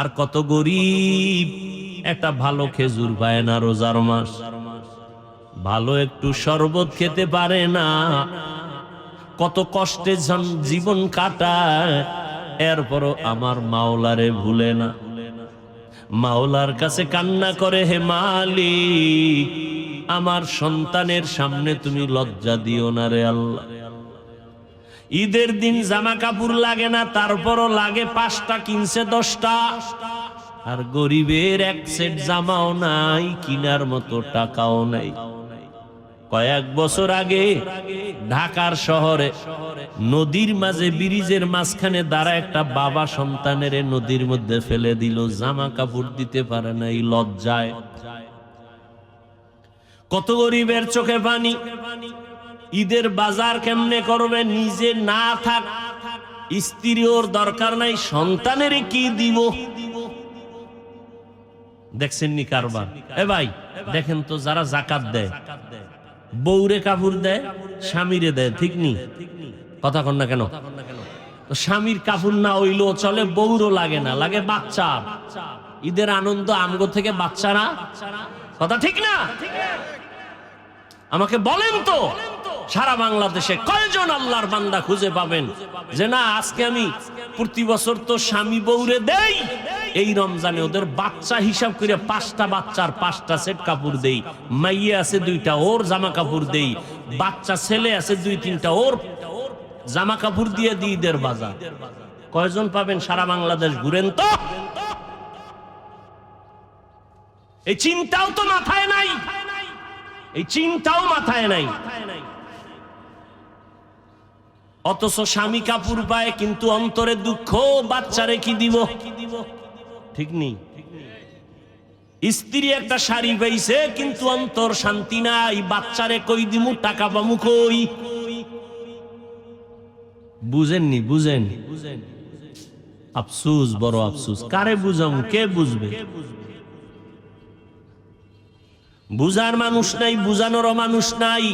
আর কত গরিব একটা ভালো খেজুর পায় না রোজার মাস, ভালো একটু শরবত খেতে পারে না, কত কষ্টে জীবন কাটায়, এরপরও আমার মাওলারে ভুলে না। মাওলার কাছে কান্না করে, হে মালিক, আমার সন্তানের সামনে তুমি লজ্জা দিও না রে আল্লাহ। ঈদের দিন জামা কাপড় লাগে না, তারপরও লাগে 5টা কিনছে 10টা, আর গরিবের এক সেট জামাও নাই, কিনার মতো টাকাও নাই। কয়েক বছর আগে ঢাকার শহরে নদীর মাঝে ব্রিজের মাঝখানে দাঁড়া একটা বাবা সন্তানের নদীর মধ্যে ফেলে দিল, জামা কাপড় দিতে পারে না এই লজ্জায়। কত গরিবের চোখে পানি। ঈদের বাজার কেমনে করবে, নিজে না থাক, স্ত্রী ওর দরকার নাই, সন্তানের কি দিব? দেখছেন নি কারবার? এ ভাই দেখেন তো, যারা যাকাত দেয়, বউরে কাপড় দেয়, স্বামীরে দেয়, ঠিক নি? কথা কন না কেন? স্বামীর কাপড় না হইলো চলে, বউরও লাগে না, লাগে বাচ্চা। ঈদের আনন্দ আমগো থেকে বাচ্চারা, কথা ঠিক না? আমাকে বলেন তো, সারা বাংলাদেশে কয়জন আল্লাহর বান্দা খুঁজে পাবেন যে না আজকে আমি প্রতি বছর তো স্বামী বউরে দেই, এই রমজানে ওদের বাচ্চা হিসাব করে 5টা বাচ্চার 5টা সেট কাপড় দেই, মাইয়া আছে 2টা, ওর জামা কাপড় দেই, বাচ্চা ছেলে আছে 2-3টা, ওর জামা কাপড় দিয়ে দিই ঈদের বাজার। কয়জন পাবেন? সারা বাংলাদেশ ঘুরেন তো, এই চিন্তাও তো মাথায় নাই, এই চিন্তাও মাথায় নাই। অথচ স্বামী কাপড় পায় কিন্তু অন্তরে দুঃখ, বাচ্চারে কি দিব? ঠিক নেই। স্ত্রী একটা শাড়ি পাইছে কিন্তু অন্তর শান্তি নাই, বাচ্চারে কই দিমু, টাকা পামু কই? বুঝেননি? বুঝেন? আফসুস, বড় আফসুস। কারে বুঝাম, কে বুঝবে? বুঝার মানুষ নাই, বুঝানোরও মানুষ নাই,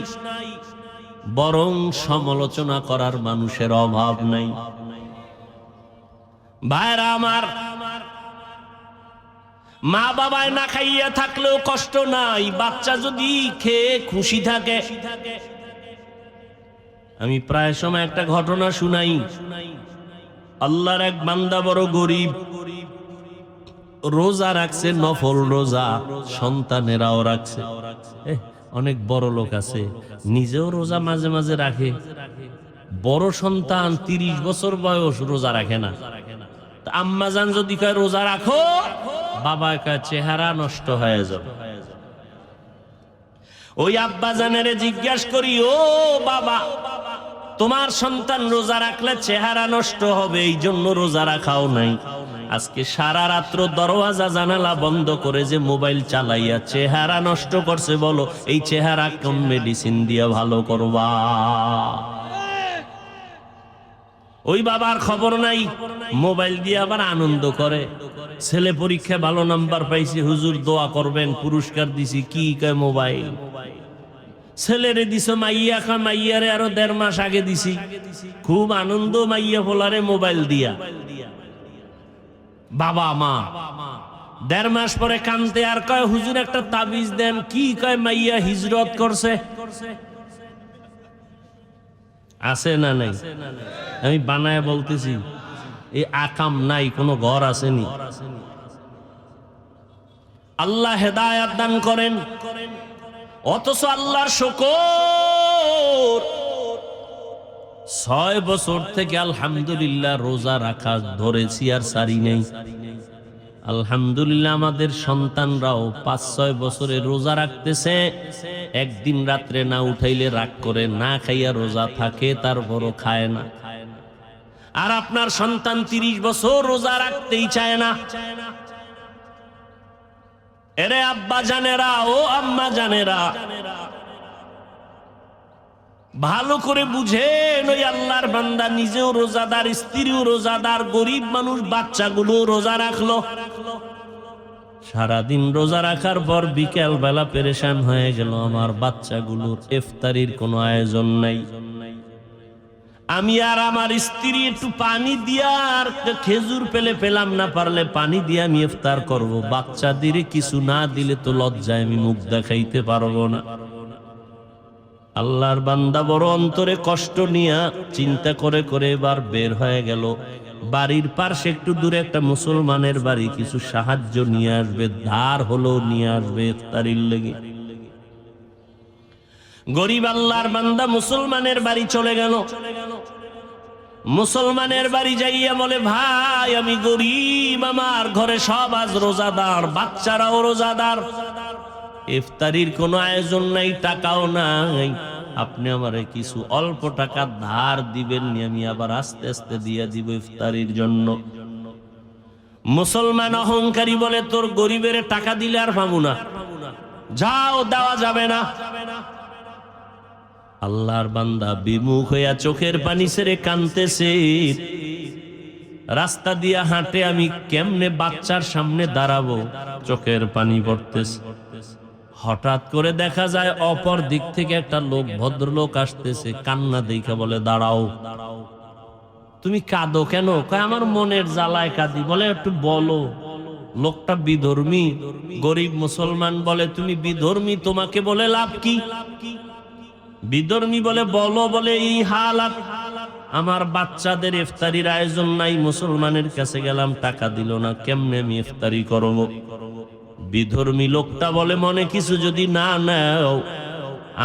বরং সমালোচনা করার মানুষের অভাব নাই। ভাইরা আমার, মা বাবায় না খাইয়া থাকলেও কষ্ট নাই, বাচ্চা যদি খেয়ে খুশি থাকে। আমি প্রায় সময় একটা ঘটনা শুনাই। আল্লাহর এক বান্দা বড় গরিব, রোজা রাখছে, নফল রোজা, সন্তানেরাও রাখছে। অনেক বড় লোক আছে নিজেও রোজা মাঝে মাঝে রাখে, বড় সন্তান 30 বছর বয়স রোজা রাখে না। আম্মা জান যদি কয় রোজা রাখো, বাবা কয় চেহারা নষ্ট হয়ে যাবে। ওই আব্বা জানেরে জিজ্ঞাসা করি, ও বাবা, তোমার সন্তান রোজা রাখলে চেহারা নষ্ট হবে, এই জন্য রোজা রাখাও নাই। আজকে সারা রাত্র দরওয়াজা জানালা বন্ধ করে যে মোবাইল চালাইয়া চেহারা নষ্ট করছে, বলো এই চেহারা কোন মেডিসিন দিয়ে ভালো করবা? ওই বাবার খবর নাই, মোবাইল দিয়ে আবার আনন্দ করে। ছেলে পরীক্ষা ভালো নাম্বার পাইছে, হুজুর দোয়া করবেন, পুরস্কার দিছি। কি কয় মোবাইল? ছেলেরে দিছ মাইয়া, খা মাইয়ারে আরো 1.5 মাস আগে দিছি, খুব আনন্দ মাইয়া ফোলারে মোবাইল দিয়া। বাবা মা 1.5 মাস পরে কানতে আর কয় হুজুর একটা তাবিজ দেন। কি কয়? মাইয়া হিজরত করছে। আছে না নাই? আমি বানায় বলতেছি, এই আকাম নাই, কোন ঘর আসেনি। আল্লাহ হেদায়াত দান করেন। অথচ আল্লাহর শুকর, 6 বছর থেকে আলহামদুলিল্লাহ রোজা রাখা ধরেছি আর সারি নেই। আলহামদুলিল্লাহ আমাদের সন্তানরাও 5-6 বছরে রোজা রাখতেছে। একদিন রাত্রে না উঠাইলে রাগ করে, না খাইয়া রোজা থাকে, তারপরও খায় না। আর আপনার সন্তান 30 বছর রোজা রাখতেই চায় না। এরে আব্বা জানেরা, ও আম্মা জানেরা, ভালো করে বুঝেন, ওই আল্লাহর বান্দা নিজেও রোজাদার, স্ত্রীও রোজাদার, গরিব মানুষ বাচ্চাগুলো রোজা রাখলো। সারাদিন রোজা রাখার পর বিকেল বেলা পেরেশান হয়ে গেল, আমার বাচ্চাগুলোর ইফতারির কোনো আয়োজন নাই। আমি আর আমার স্ত্রী একটু পানি দিয়া আর খেজুর পেলাম না, পারলে পানি দিয়ে আমি ইফতার করব। বাচ্চাদের কিছু না দিলে তো লজ্জায় আমি মুখ দেখাইতে পারবো না। আল্লাহর বান্দা বড় অন্তরে কষ্ট নিয়া চিন্তা করে করে এবার বের হয়ে গেল। বাড়ির পাশে একটু দূরে একটা মুসলমানের বাড়ি, কিছু সাহায্য নিয়ে আসবে, ধার হলো নিয়ে আসবে ইফতারির লেগে। গরিব আল্লাহর বান্দা মুসলমানের বাড়ি চলে গেল। মুসলমানের বাড়ি যাইয়া বলে, ভাই আমি গরিব, আমার ঘরে সব আজ রোজাদার, বাচ্চারাও রোজাদার, ইফতারির কোনো আয়োজন নাই, টাকাও নাই, আপনি আমারে কিছু অল্প টাকা ধার দিবেন নি, আমি আবার আস্তে আস্তে দিয়ে দিব ইফতারির জন্য। মুসলমান অহংকারী বলে, তোর গরিবের টাকা দিলে আর পাবো না, যাও, দেওয়া যাবে না। আল্লাহর বান্দা বিমুখ হইয়া চোখের পানি ছেড়ে কাঁদতেছে। রাস্তা দিয়া হাঁটে, আমি কেমনে বাচ্চার সামনে দাঁড়াবো, চোখের পানি পড়তেছে। হঠাৎ করে দেখা যায় অপর দিক থেকে একটা লোক, ভদ্রলোক আসতেছে, কান্না দেখে বলে, দাঁড়াও, তুমি কাঁদো কেন? কয়, আমার মনের জ্বালায় কাঁদি। বলে, একটু বলো। লোকটা বিধর্মী, গরিব মুসলমান। বলে, তুমি বিধর্মী, তোমাকে বলে লাভ কি? বিধর্মী বলে, বলো। বলে, এই হালাত, আমার বাচ্চাদের ইফতারির আয়োজন নাই, মুসলমানের কাছে গেলাম, টাকা দিল না, কেমনে আমি ইফতারি করব? বিধর্মী লোকটা বলে, মনে কিছু যদি না নাও,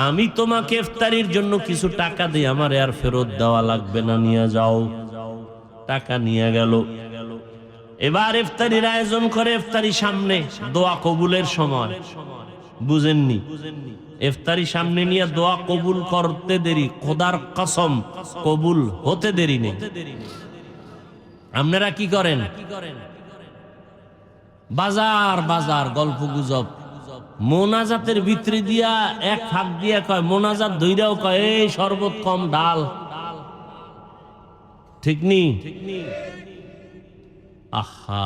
আমি তোমাকে ইফতারির জন্য কিছু টাকা দিই, আমার আর ফেরত দেওয়া লাগবে না, নিয়ে যাও। টাকা নিয়ে গেল। এবার ইফতারির আয়োজন করে। ইফতারি সামনে, দোয়া কবুলের সময়, বুঝেননি? ইফতারি সামনে নিয়ে দোয়া কবুল করতে দেরি, খোদার কসম কবুল হতে দেরি নেই। আপনারা কি করেন? বাজার বাজার গল্প গুজব, মোনাজাতের ভিতরে দিয়া এক ফাঁক দিয়া কয়, মোনাজাত ধইরাও কয়, এই শরবত কম ডাল, ঠিক নি? আহা,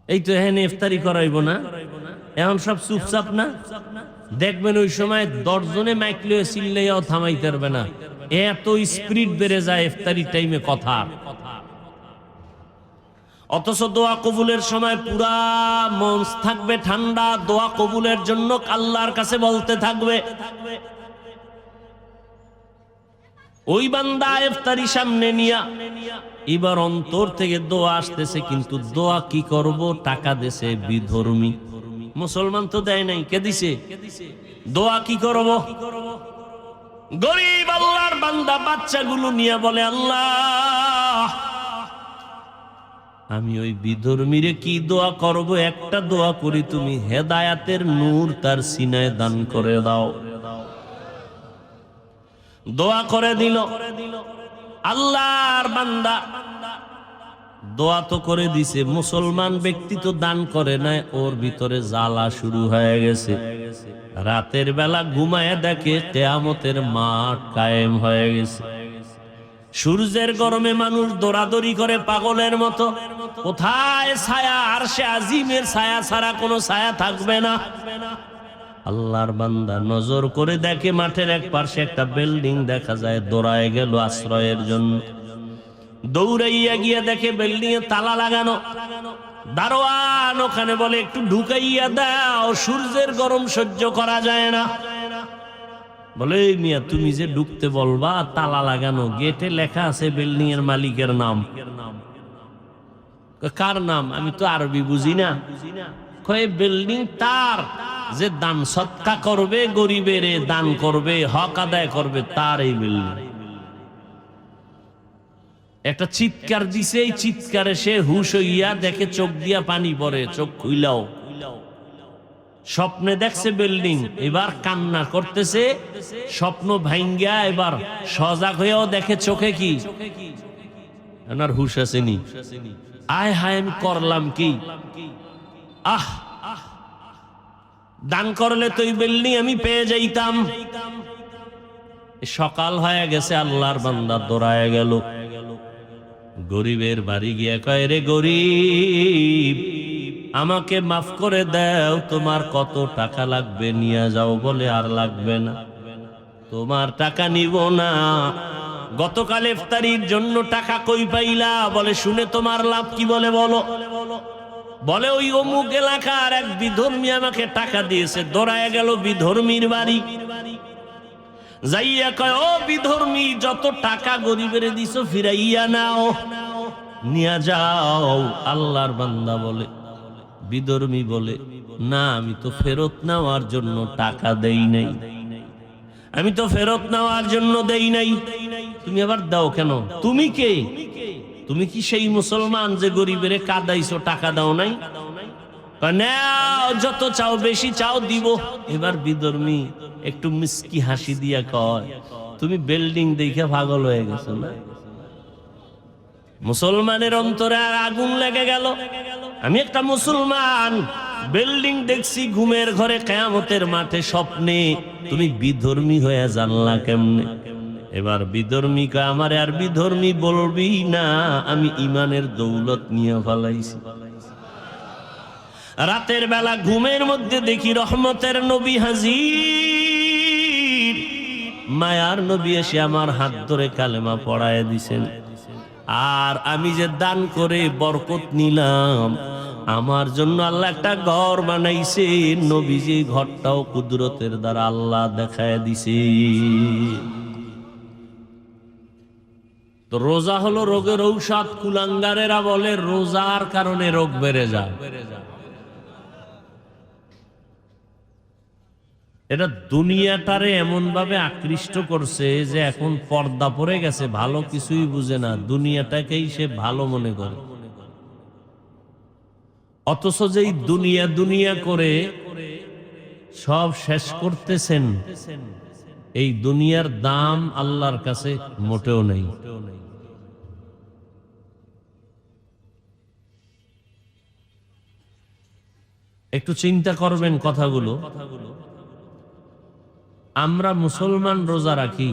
এই তো এখানে ইফতারি করাইব না, এখন সব চুপচাপ না? দেখবেন ওই সময় 10 জনে মাইক লয়ে চিল্লাইয়াও থামাইতে পারবে না, এত স্পিরিট বেড়ে যায় ইফতারি টাইমে কথা। অথচ দোয়া কবুলের সময় পুরা মন থাকবে ঠান্ডা, দোয়া কবুলের জন্য আল্লাহর কাছে বলতে থাকবে। ওই বান্দা ইফতারি সামনে নিয়া এবার অন্তর থেকে দোয়া আসতেছে, কিন্তু দোয়া কি করব? টাকা দেছে বিধর্মী। মুসলমান তো দেয় নাই, কে দিছে? দোয়া কি করব? গরিব আল্লাহর বান্দা বাচ্চাগুলো নিয়ে বলে, আল্লাহ, আমি ওই বিধর্মীরে কি দোয়া করব? একটা দোয়া করি, তুমি হেদায়াতের নূর তার সিনায় দান করে দাও। দোয়া করে দিল। আল্লাহর বান্দা দোয়া তো করে দিছে, মুসলমান ব্যক্তি তো দান করে নাই, ওর ভিতরে জ্বালা শুরু হয়ে গেছে। রাতের বেলা ঘুমায় দেখে কিয়ামতের মাঠ কায়েম হয়ে গেছে। সূর্যের গরমে মানুষ দৌড়াদৌড়ি করে পাগলের মতো, কোথায় ছায়া? আরশে আজিমের ছায়া ছাড়া কোনো ছায়া থাকবে না। আল্লাহর বান্দা নজর করে দেখে মাঠের এক পাশে একটা বিল্ডিং দেখা যায়, দৌড়ায় গেল আশ্রয়ের জন্য। দৌড়াইয়া গিয়ে দেখে বিল্ডিং এ তালা লাগানো। দারোয়ান ওখানে বলে, একটু ঢুকাইয়া দাও, সূর্যের গরম সহ্য করা যায় না। বলে, মিয়া, তুমি যে ঢুকতে বলবা, তালা লাগানো, গেটে লেখা আছে বিল্ডিং এর মালিকের নাম। কার নাম? আমি তো আরবি বুঝি না। কয়, বিল্ডিং তার, যে দান সৎকা করবে, গরিবের দান করবে, হক আদায় করবে, তার এই বিল্ডিং। একটা চিৎকার দিছে, এই চিৎকারে সে হুশ হইয়া দেখে চোখ দিয়া পানি পড়ে, চোখ খুইলাও। স্বপ্নে দেখছে বিল্ডিং, এবার কান্না করতেছে, স্বপ্ন ভাঙ্গিয়া এবার সজাগ হইয়াও দেখে চোখে কি, এনার হুশ আসেনি। আয় হায়, আমি করলাম কি? আহ, দান করলে তো এই বিল্ডিং আমি পেয়ে যাইতাম। সকাল হয়ে গেছে, আল্লাহর বান্দা দৌড়ায় গেল গরিবের বাড়ি গিয়া কয়, রে গরিব, আমাকে মাফ করে দাও, তোমার কত টাকা লাগবে নিয়ে যাও। বলে, আর লাগবে না। তোমার টাকা নিব না। গতকাল ইফতারির জন্য টাকা কই পাইলা? বলে শুনে তোমার লাভ কি? বলে বলো। বলে ওই অমুক এলাকার এক বিধর্মী আমাকে টাকা দিয়েছে। দৌড়ায় গেল বিধর্মীর বাড়ি, যাইয়া কয়, ও বিধর্মী, যত টাকা গরিবের দিছো ফিরাইয়া নাও, নিয়া যাও। আল্লাহর বান্দা বলে, বিধর্মী বলে, না আমি তো ফেরত নেওয়ার জন্য টাকা দেই নাই, আমি তো ফেরত নেওয়ার জন্য দেই নাই। তুমি আবার দাও কেন? তুমি কে? তুমি কি সেই মুসলমান যে গরিবের কাদাইছো, টাকা দাও নাই? নাও, যত চাও, বেশি চাও দিব। এবার বিধর্মী একটু মিষ্টি হাসি দিয়া কয়, তুমি বিল্ডিং দেখে পাগল হয়ে গেছো না? মুসলমানের অন্তরে আগুন লেগে গেল। আমি একটা মুসলমান, বিল্ডিং দেখছি ঘুমের ঘরে, কিয়ামতের মাঠে স্বপ্নে। তুমি বিধর্মী হয়ে জানলা কেমনে? এবার বিধর্মী কয়, আমারে আর বিধর্মী বলবি না, আমি ইমানের দৌলত নিয়ে ফেলাইছি। রাতের বেলা ঘুমের মধ্যে দেখি রহমতের নবী হাজির। মায়ার নবী এসে আমার হাত ধরে কালেমা পড়ায় দিছেন। আর আমি যে দান করে বরকত নিলাম, আমার জন্য আল্লাহ একটা ঘর বানাইছে। নবীজি ঘরটাও কুদরতের দ্বারা আল্লাহ দেখায় দিছে। তো রোজা হলো রোগের ঔষধ। কুলাঙ্গারেরা বলে রোজার কারণে রোগ বেড়ে যায়। এটা দুনিয়াটারে এমন ভাবে আকৃষ্ট করছে যে এখন পর্দা পড়ে গেছে, ভালো কিছুই বুঝে না, দুনিয়াটাকেই সে ভালো মনে করে। অথচ যেই দুনিয়া দুনিয়া করে সব শেষ করতেছেন, এই দুনিয়ার দাম আল্লাহর কাছে মোটেও নেই। একটু চিন্তা করবেন কথাগুলো। আমরা মুসলমান রোজা রাখি,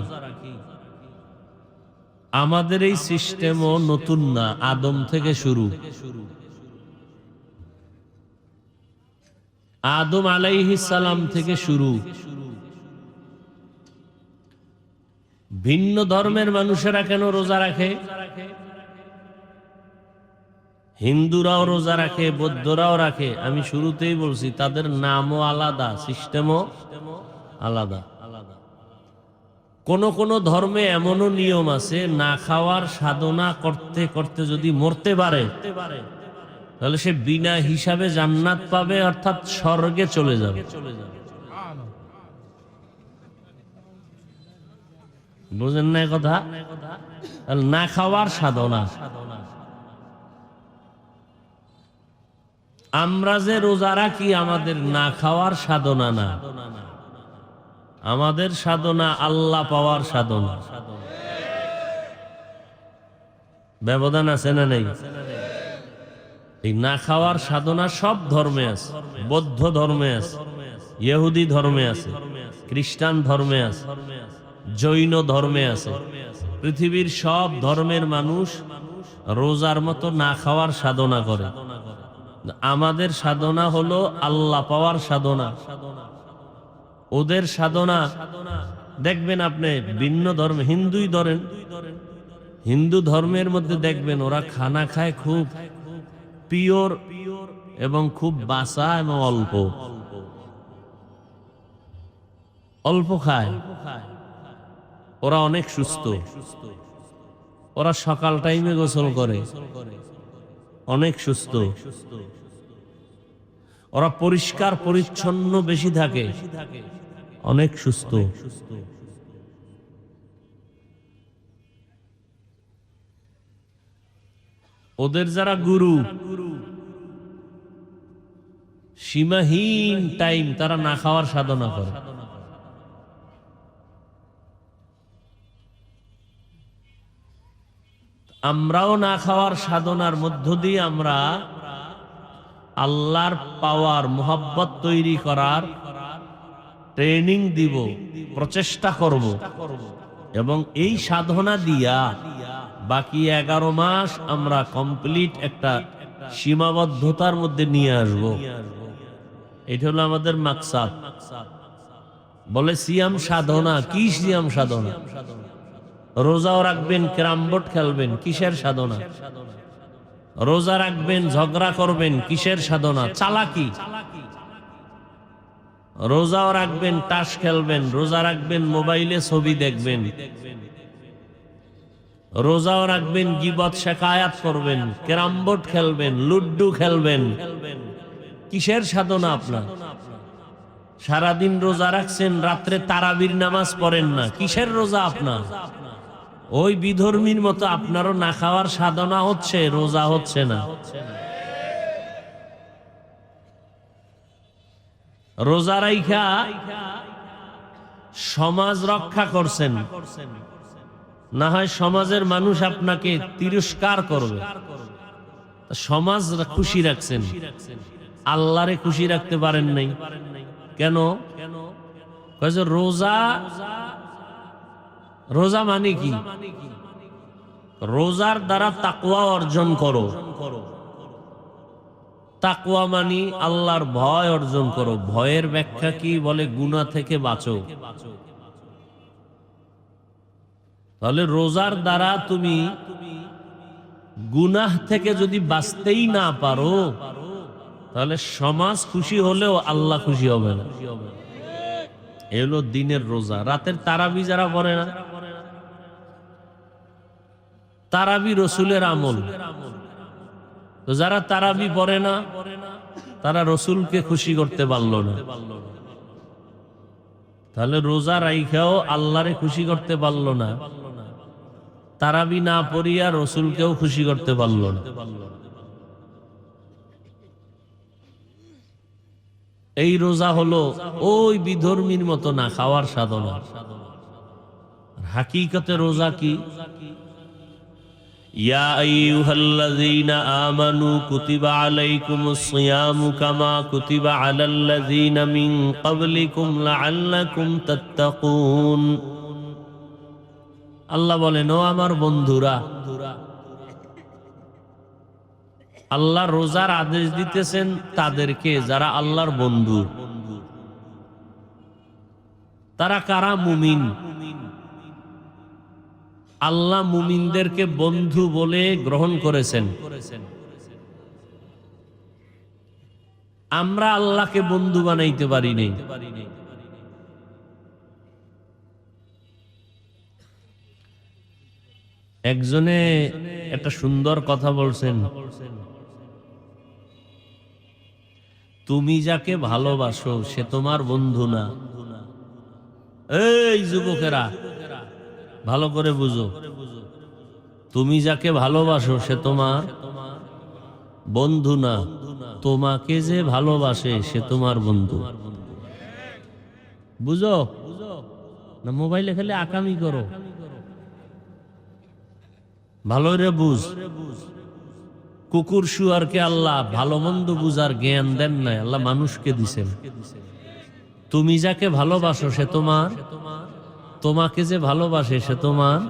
আমাদের এই সিস্টেমও নতুন না, আদম থেকে শুরু। আদম আলাইহিস সালাম থেকে শুরু। ভিন্ন ধর্মের মানুষেরা কেন রোজা রাখে? হিন্দুরাও রোজা রাখে, বৌদ্ধরাও রাখে। আমি শুরুতেই বলছি, তাদের নামও আলাদা, সিস্টেমও আলাদা। কোন কোন ধর্মে এমনও নিয়ম আছে, না খাওয়ার সাধনা করতে করতে যদি মরতে পারে, তাহলে সে বিনা হিসাবে জান্নাত পাবে, অর্থাৎ স্বর্গে চলে যাবে। বুঝেন না কথা? না খাওয়ার সাধনা। আমরা যে রোজা রাখি, আমাদের না খাওয়ার সাধনা না, আমাদের সাধনা আল্লাহ পাওয়ার সাধনা। ব্যবধান আছে না নেই? এই না খাওয়ার সাধনা সব ধর্মে আছে। বৌদ্ধ ধর্মে আছে, ইহুদি ধর্মে আছে, খ্রিস্টান ধর্মে আছে, জৈন ধর্মে আছে। পৃথিবীর সব ধর্মের মানুষ রোজার মতো না খাওয়ার সাধনা করে। আমাদের সাধনা হলো আল্লাহ পাওয়ার সাধনা। ওদের সাধনা দেখবেন আপনি ভিন্ন ধর্ম, হিন্দুই ধরেন, হিন্দু ধর্মের মধ্যে দেখবেন ওরা খানা খায় খুব পিওর এবং খুব বাসা এবং অল্প অল্প খায়। ওরা অনেক সুস্থ। ওরা সকাল টাইমে গোসল করে, অনেক সুস্থ। ওরা পরিষ্কার পরিচ্ছন্ন বেশি থাকে, অনেক সুস্থ। ওদের যারা গুরু, সীমাহীন টাইম তারা না খাওয়ার সাধনা করে। আমরাও না খাওয়ার সাধনার মধ্য দিয়ে আমরা আল্লাহর পাওয়ার মোহাব্বত তৈরি করার ট্রেনিং দিব, প্রচেষ্টা করব, এবং এই সাধনা দিয়া বাকি 11 মাস আমরা কমপ্লিট একটা সীমাবদ্ধতার মধ্যে নিয়ে আসব। এটা হলো আমাদের মাকসাদ। বলে সিয়াম সাধনা। কি সিয়াম সাধনা? রোজাও রাখবেন, ক্যারাম বোর্ড খেলবেন, কিসের সাধনা? রোজা রাখবেন, ঝগড়া করবেন, কিসের সাধনা? চালাকি। রোজাও রাখবেন, তাস খেলবেন, রোজা রাখবেন, মোবাইলে ছবি দেখবেন, রোজাও রাখবেন, গীবত শিকায়াত করবেন, ক্যারাম বোর্ড খেলবেন, লুড্ডু খেলবেন, কিসের সাধনা আপনার? সারাদিন রোজা রাখছেন, রাত্রে তারাবির নামাজ পড়েন না, কিসের রোজা আপনার? ওই বিধর্মীর মতো আপনারও না খাওয়ার সাধনা হচ্ছে, রোজা হচ্ছে না। রোজা রাইখা সমাজ রক্ষা করছেন, না হয় সমাজের মানুষ আপনাকে তিরস্কার করবে। সমাজ খুশি রাখছেন, আল্লাহরে খুশি রাখতে পারেন নাই কেন? রোজা, রোজা মানে কি? রোজার দ্বারা তাকওয়া অর্জন করো। তাকওয়া মানি আল্লাহর ভয় অর্জন করো। ভয়ের ব্যাখ্যা কি? বলে গুনাহ থেকে বাঁচো। তাহলে রোজার দ্বারা তুমি গুনাহ থেকে যদি বাঁচতেই না পারো, তাহলে সমাজ খুশি হলেও আল্লাহ খুশি হবে না। এলো দিনের রোজা। রাতের তারাবি যারা পড়ে না, তারাবি রসুলের আমল। তো যারা তারাবি পড়ে না, তারা রসুলকে খুশি করতে পারলো না। তাহলে রোজা রাইখাও আল্লাহরে খুশি করতে পারলো না, তারাবি না পড়িয়া রসুলকেও খুশি করতে পারলো না। এই রোজা হলো ওই বিধর্মীর মতো না খাওয়ার সাধনা। হাকিকতে রোজা কি? ইয়া আইয়ুহাল্লাযীনা আমানু কুতিবা আলাইকুমুস সিয়ামু কামা কুতিবা আলাল্লাযীনা মিন ক্বাবলিকুম লাআল্লাকুম তাত্তাকুন। আল্লাহ বলেন, ও আমার বন্ধুরা, আল্লাহ রোজার আদেশ দিতেছেন তাদেরকে যারা আল্লাহর বন্ধু। তারা কারা? মুমিন। আল্লাহ মুমিনদেরকে বন্ধু বলে গ্রহণ করেছেন। আমরা আল্লাহকে বন্ধু বানাইতে পারি নাই। একজনে একটা সুন্দর কথা বলছেন, তুমি যাকে ভালোবাসো সে তোমার বন্ধু না। এই যুবকেরা ভালো করে বুঝো, তুমি যাকে ভালোবাসো সে তোমার বন্ধু না, তোমাকে যে ভালোবাসে সে তোমার বন্ধু। বুঝো না? মোবাইলে খেলে আকামি করো, ভালো রে বুঝ। কুকুর শুয়ারকে আল্লাহ ভালো মন্দ বুঝার জ্ঞান দেন নাই, আল্লাহ মানুষকে দিছেন। তুমি যাকে ভালোবাসো সে তোমার, তোমাকে যে ভালোবাসে সে তোমার।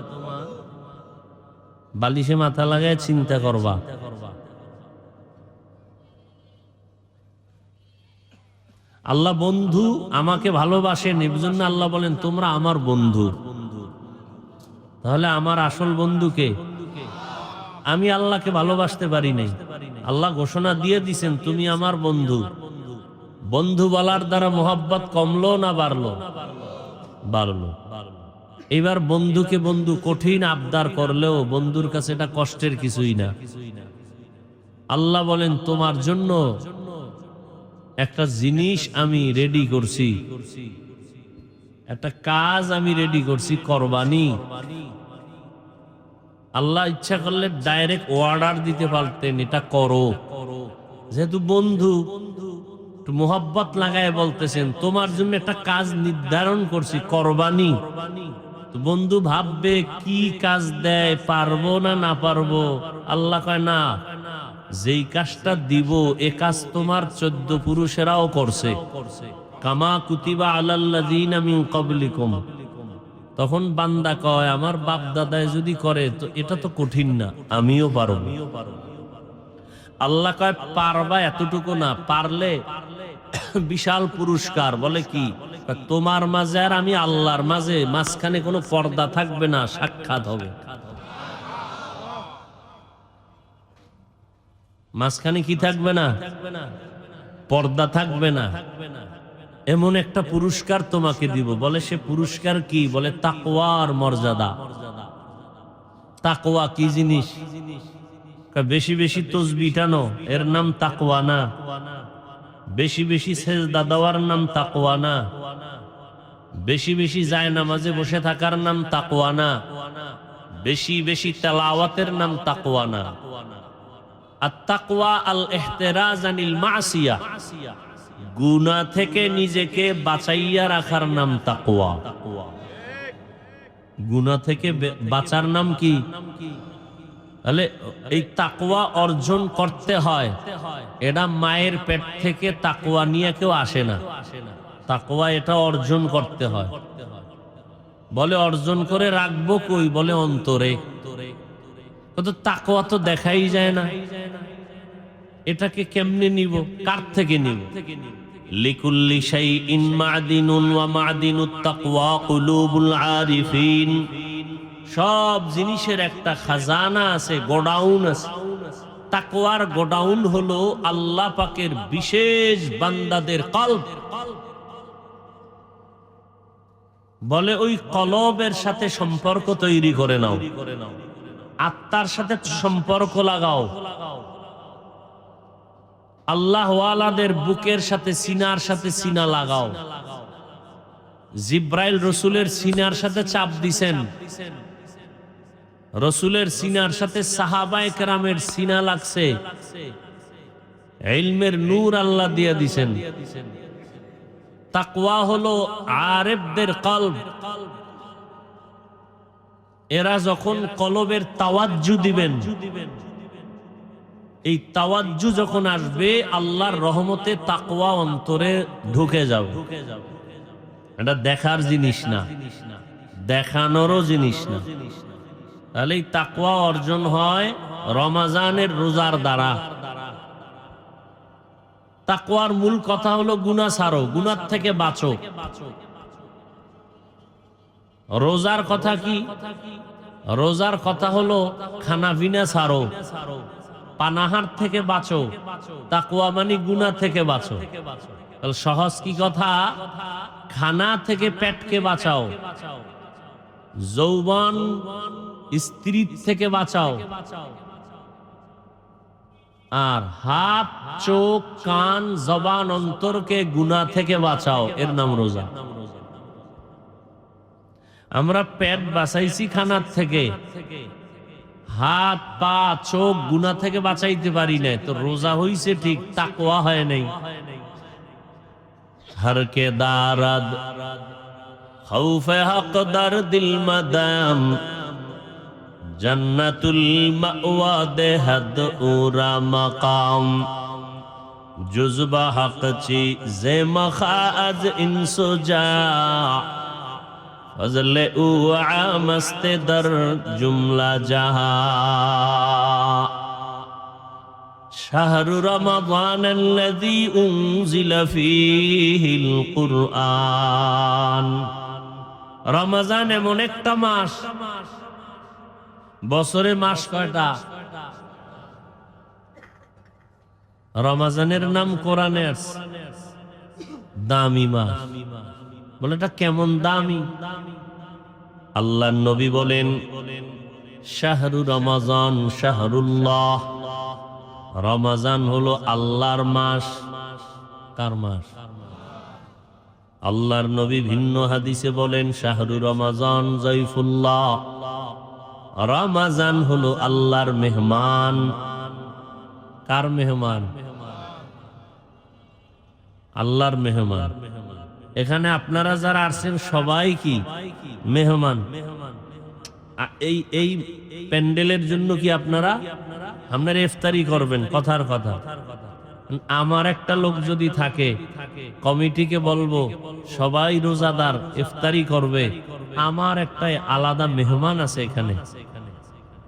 বালিশে মাথা লাগায় চিন্তা করবা। আল্লাহ বন্ধু, আমাকে ভালোবাসেন, এই জন্য আল্লাহ বলেন তোমরা আমার বন্ধু। তাহলে আমার আসল বন্ধুকে? আমি আল্লাহকে ভালোবাসতে পারি নাই। আল্লাহ ঘোষণা দিয়ে দিছেন তুমি আমার বন্ধু। বন্ধু বলার দ্বারা মোহাব্বত কমলো না বাড়লো? বাড়লো। এবার বন্ধুকে বন্ধু কঠিন আবদার করলেও বন্ধুর কাছে এটা কষ্টের কিছুই না। আল্লাহ বলেন তোমার জন্য একটা জিনিস আমি রেডি করছি, একটা কাজ আমি রেডি করছি, কোরবানি। আল্লাহ ইচ্ছা করলে ডাইরেক্ট অর্ডার দিতে পারতেন, এটা করো। যেহেতু বন্ধু, মোহাব্বত লাগায় বলতেছেন তোমার জন্য একটা কাজ নির্ধারণ করছি, কোরবানি। বন্ধু ভাববে কি কাজ দেয়, পারবো না না পারবো। আল্লাহ কয় না, যেই কাজটা দিব এ কাজ তোমার 14 পুরুষেরাও করছে, কামা কুতিবা আলাল্লাযীনা মিন ক্বাবলিকুম। তখন বান্দা কয় আমার বাপ দাদায় যদি করে তো এটা তো কঠিন না, আমিও পারবো। আল্লাহ কয় পারবা এতটুকু না, পারলে বিশাল পুরস্কার। বলে কি? তোমার মাঝে আর আমি আল্লাহর মাঝে মাঝখানে কোনো পর্দা থাকবে না, সাক্ষাৎ হবে। মাঝখানে কি থাকবে না? পর্দা থাকবে না। এমন একটা পুরস্কার তোমাকে দিব। বলে সে পুরস্কার কি? বলে তাকওয়ার মর্যাদা। তাকওয়া কি জিনিস? বেশি বেশি তসবিহ টানো, এর নাম তাকওয়া না। বেশি বেশি সেজদা দেওয়ার নাম তাকওয়া না। বেশি বেশি যায় নামাজে বসে থাকার নাম তাকওয়া না। বেশি বেশি তেলাওয়াতের নাম তাকওয়া না। আত-তাকওয়া আল-ইহতিরাজ আনিল মাসিয়া, গুনাহ থেকে নিজেকে বাঁচাইয়া রাখার নাম তাকওয়া। গুনাহ থেকে বাঁচার নাম কি? তাহলে এই তাকওয়া অর্জন করতে হয়। এটা মায়ের পেট থেকে তাকওয়া নিয়ে কেউ আসে না। তাকওয়া এটা অর্জন করতে হয়। বলে অর্জন করে রাখবো কই? বলে অন্তরে। তো তাকওয়া তো দেখাই যায় না, এটাকে কেমনে নিব? কার থেকে নিব? লিকুল্লি শাইইন মা'দিনুন ওয়া মা'দিনুত তাকওয়া কুলুবুল আরিফিন। সব জিনিসের একটা খাজানা আছে, গোডাউন আছে। তাকওয়ার গোডাউন হলো আল্লাহ পাকের বিশেষ বান্দাদের কলব। বলে ওই কলবের সাথে সম্পর্ক তৈরি করে নাও, আত্মার সাথে সম্পর্ক লাগাও। আল্লাহ ওয়ালাদের বুকের সাথে, সিনার সাথে সিনা লাগাও। জিব্রাইল রসুলের সিনার সাথে চাপ দিছেন, রসুলের সিনার সাথে সাহাবায়ে কেরামের সিনা লাগছে। ইলমের নূর আল্লাহ দিয়া দিছেন। তাকওয়া হলো আরেফদের কলব। এরা যখন কলবের তাওয়াজ্জু দিবেন, এই তাওয়াজ্জু যখন আসবে, আল্লাহর রহমতে তাকওয়া অন্তরে ঢুকে যাবে। এটা দেখার জিনিস না, দেখানোরও জিনিস না। তাহলে এই তাকওয়া অর্জন হয় রমাজানের রোজার দ্বারা। তাকওয়ার মূল কথা হলো গুনাহ ছাড়ো, গুনাহ থেকে বাঁচো। রোজার কথা কি? রোজার কথা হলো খানা পিনা ছাড়ো, পানাহার থেকে বাঁচো। তাকওয়া মানে গুনাহ থেকে বাঁচো। সহজ কি কথা? খানা থেকে পেটকে বাঁচাও, যৌবন স্ত্রী থেকে বাঁচাও, আর হাত, চোখ, কান, জবান, অন্তরকে গুনাহ থেকে বাঁচাও। এর নাম রোজা। আমরা পেট বাঁচাইছি খানার থেকে, হাত, পা, চোখ গুনাহ থেকে বাঁচাইতে পারি না। তো রোজা হইছে ঠিক, তাকওয়া হয় নাই। हर के दारद खौफ हक दर दिल मदाम जन्नतुल मअवा दे हद उरा मकाम जुज़बा हक ची जे मखाज इंसो जा फजले उ आमस्ते दर जुमला जहा শাহরু রমাদান আল্লাযী উনজিলা ফীহিল কুরআন। রমজান এমন একটা মাস, বছরে মাস কয়টা? রমজানের নাম কোরআনে আছে দামি মাস। বলে এটা কেমন দামি? আল্লাহর নবী বলেন, শাহরু রমাজান শাহরুল্লাহ। রমজান হলো আল্লাহর মাস। কার মাস? আল্লাহর নবী ভিন্ন হাদিসে বলেন, শাহরু রমাজান জাইফুল্লাহ। রমজান হলো আল্লাহর মেহমান। কার মেহমান? আল্লাহর মেহমান। এখানে আপনারা যারা আসছেন সবাই কি মেহমান? এই প্যান্ডেলের জন্য কি আপনারা ইফতারি করবেন? কথার কথা। আমার একটা লোক যদি থাকে, কমিটিকে বলবো সবাই রোজাদার ইফতারি করবে, আমার একটা আলাদা মেহমান আছে এখানে,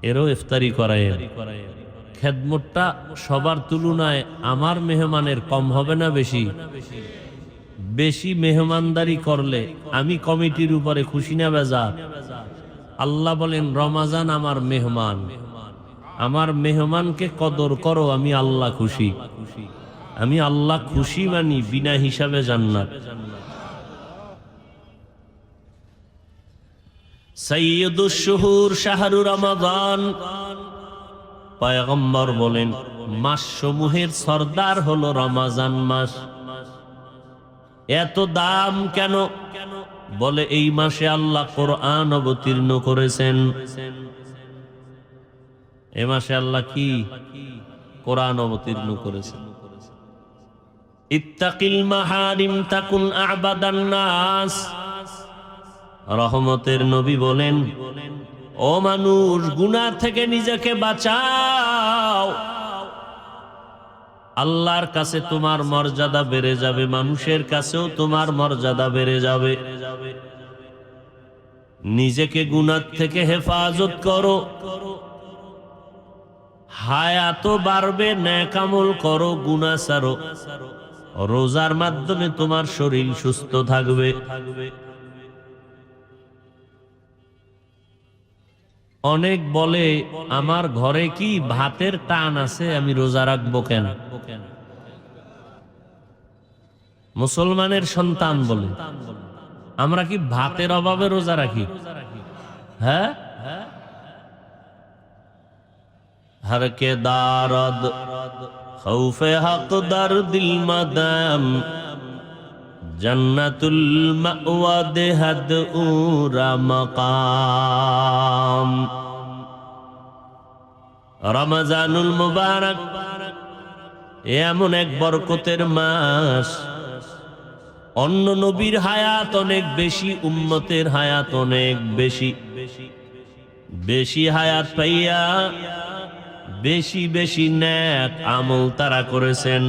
এরও ইফতারি করায়। খেদমতটা সবার তুলনায় আমার মেহমানের কম হবে না বেশি? বেশি মেহমানদারি করলে আমি কমিটির উপরে খুশি না বেজার? আল্লাহ বলেন রমাজান আমার মেহমান, আমার মেহমানকে কদর করো, আমি আল্লাহ খুশি। আমি আল্লাহ খুশি মানি বিনা হিসাবে জান্নাত। সাইয়্যিদুশ শুহুর শাহরু রমাদান, পয়গম্বর বলেন মাস সমূহের সর্দার হলো রমাজান মাস। এত দাম কেন? বলে এই মাসে আল্লাহ কোরআন অবতীর্ণ করেছেন। এ মাসে আল্লাহ কি কোরআন অবতীর্ণ করেছেন। ইত্তাকিল মাহারিম তাকুন আবাদান নাস। রহমতের নবী বলেন, ও মানুষ, গুনাহ থেকে নিজেকে বাঁচাও, আল্লাহর কাছে তোমার মর্যাদা বেড়ে যাবে, মানুষের কাছেও তোমার মর্যাদা বেড়ে যাবে। নিজেকে গুনাহ থেকে হেফাজত করো, হায়াতও বাড়বে, নেক আমল করো, গুনাহ ছাড়ো। রোজার মাধ্যমে তোমার শরীর সুস্থ থাকবে। অনেক বলে আমার ঘরে কি ভাতের টান আছে, আমি রোজা রাখবো কেন? মুসলমানের সন্তান বলে আমরা কি ভাতের অভাবে রোজা রাখি? হ্যাঁ, হর কে দারদ খৌফে হক দর দিল মাদাম, জান্নাতুল মাওয়া দেহাদ উরা মাকাম। রমজানুল মুবারক এমন এক বরকতের মাস, অন্য নবীর হায়াত অনেক বেশি, উম্মতের হায়াত অনেক বেশি। বেশি হায়াত পাইয়া বেশি বেশি নেক আমল তারা করেছেন।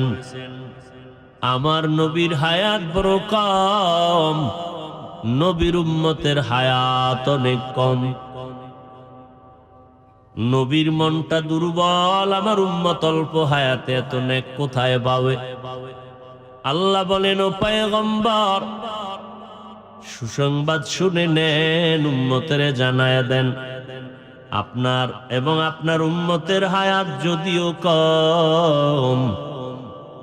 আমার নবীর হায়াত বড় কম, নবীর উম্মতের হায়াত অনেক কম। নবীর মনটা দুর্বল, আমার উম্মত অল্প হায়াতে এত নেক কোথায় পাবে? আল্লাহ বলেন, ও পয়গম্বর, সুসংবাদ শুনে নেন, উম্মতের জানায়া দেন, আপনার এবং আপনার উম্মতের হায়াত যদিও কম,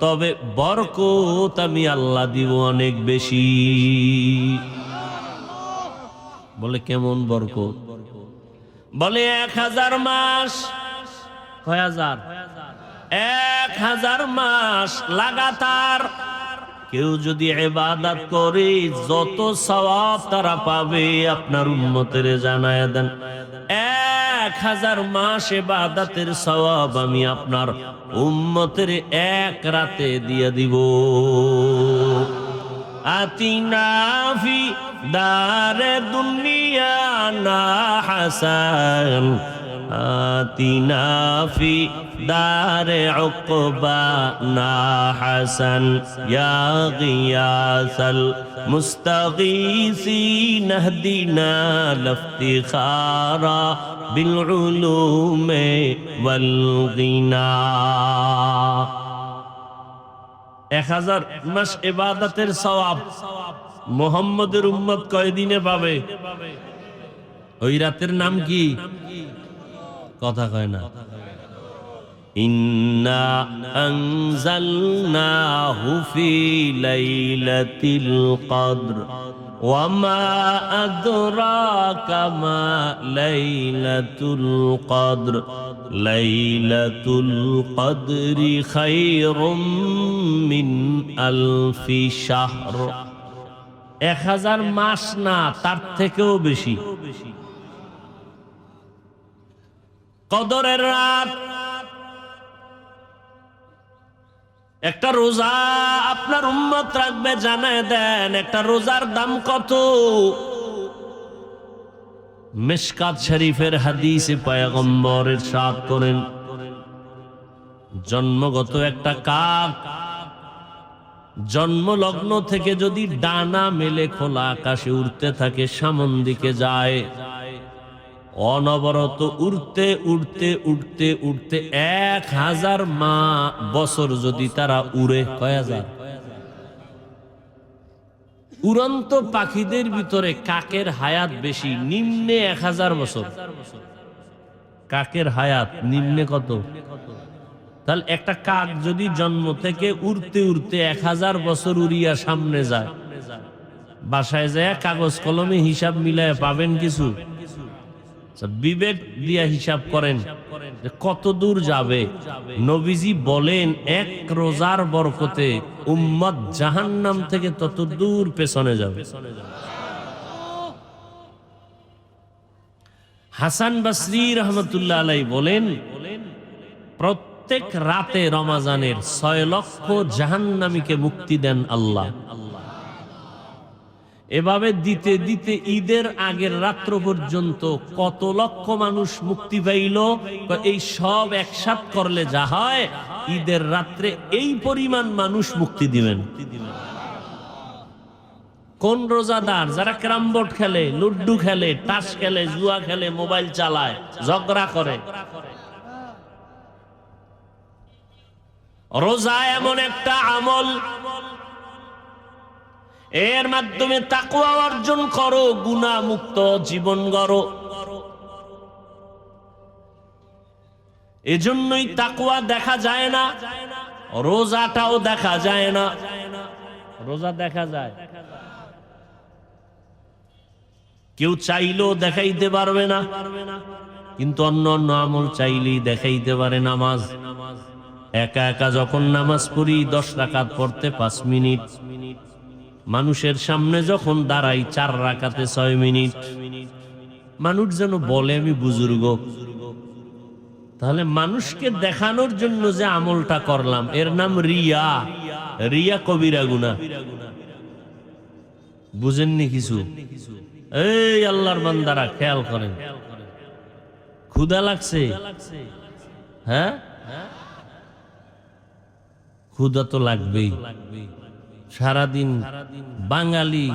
তবে বরকত আমি আল্লাহ দিব অনেক বেশি। বলে কেমন বরকত? বলে 1000 মাস। কয় হাজার? 1000 মাস লাগাতার কেউ যদি ইবাদত করে যত সওয়াব তারা পাবে, আপনার উম্মতের জানায়া দেন 1000 মাস ইবাদতের সওয়াব আমি আপনার উম্মতের এক রাতে দিয়ে দিব। আতিনা ফি দারে দুনিয়া না হাসান, আতিনা ফি দারে উকবা না হাসান, ইয়া গিয়াসাল মুস্তাগীসিন ইহদিনা লিফতিখারা বিল উলুমে ওয়াল গিনা। 1000 মাস ইবাদতের সওয়াব মুহাম্মদের উম্মত কয়দিনে পাবে? ওই রাতের নাম কি? কথা কয় না। ইন্না আনজালনাহু ফি লাইলাতিল কদর ওয়া মা আদরাকা মা লাইলাতুল কদর, লাইলাতুল কদরি খায়রুম মিন আলফি শাহর। 1000 মাস না, তার থেকেও বেশি। কদরের রাত, একটা রোজা আপনার উম্মত রাখবে, জানায় দেন একটা রোজার দাম কত? মিশকাত শরীফের হাদিসে পয়গম্বর ইরশাদ করেন, জন্মগত একটা কাক জন্ম লগ্ন থেকে যদি ডানা মেলে খোলা আকাশে উড়তে থাকে, সামন দিকে যায়, অনবরত উড়তে উড়তে উড়তে উড়তে 1000 বছর যদি তারা উড়ে, কয় হাজার? উড়ন্ত পাখিদের ভিতরে কাকের হায়াত বেশি, নিম্নে 1000 বছর। কাকের হায়াত নিম্নে কত? তাহলে একটা কাক যদি জন্ম থেকে উড়তে উড়তে 1000 বছর উড়িয়া সামনে যায়, বাসায় যায় কাগজ কলমে হিসাব মিলায় পাবেন কিছু? বিবেক দিয়া হিসাব করেন যে কত দূর যাবে। নবীজি বলেন এক রোজার বরকতে উম্মত জাহান্নাম থেকে তত দূর পেছনে যাবে। হাসান বসরি রহমতুল্লাহ আলাইহি বলেন প্রত্যেক রাতে রমাজানের 6 লক্ষ জাহান্নামীকে মুক্তি দেন আল্লাহ। এভাবে দিতে দিতে ঈদের আগের রাত্র পর্যন্ত কত লক্ষ মানুষ মুক্তি পাইল? এই সব একসাথ করলে যা হয়, ঈদের রাত্রে এই পরিমাণ মানুষ মুক্তি দিবেন। কোন রোজাদার যারা ক্যারাম বোর্ড খেলে, লুড্ডু খেলে, তাস খেলে, জুয়া খেলে, মোবাইল চালায়, ঝগড়া করে? রোজা এমন একটা আমল, এর মাধ্যমে তাকওয়া অর্জন করো, গুনাহ মুক্ত জীবন গড়ো। এজন্যই তাকওয়া দেখা যায় না, রোজাটাও দেখা যায় না। রোজা দেখা যায়, কেউ চাইলেও দেখাইতে পারবে না, কিন্তু অন্য অন্য আমল চাইলেই দেখাইতে পারে। নামাজ একা একা যখন নামাজ পড়ি 10 রাকাত পড়তে 5 মিনিট, মানুষের সামনে যখন দাঁড়াই 4 রাকাতে 6 মিনিট, মানুষ যেন বলে আমি বুজুর্গ। তাহলে মানুষকে দেখানোর জন্য যে আমলটা করলাম এর নাম রিয়া। রিয়া কবিরা গুনাহ। বুঝেননি কিছু? এই আল্লাহর বান্দারা খেয়াল করেন, ক্ষুধা লাগছে? হ্যাঁ, ক্ষুধা তো লাগবেই। সারাদিন বাঙালি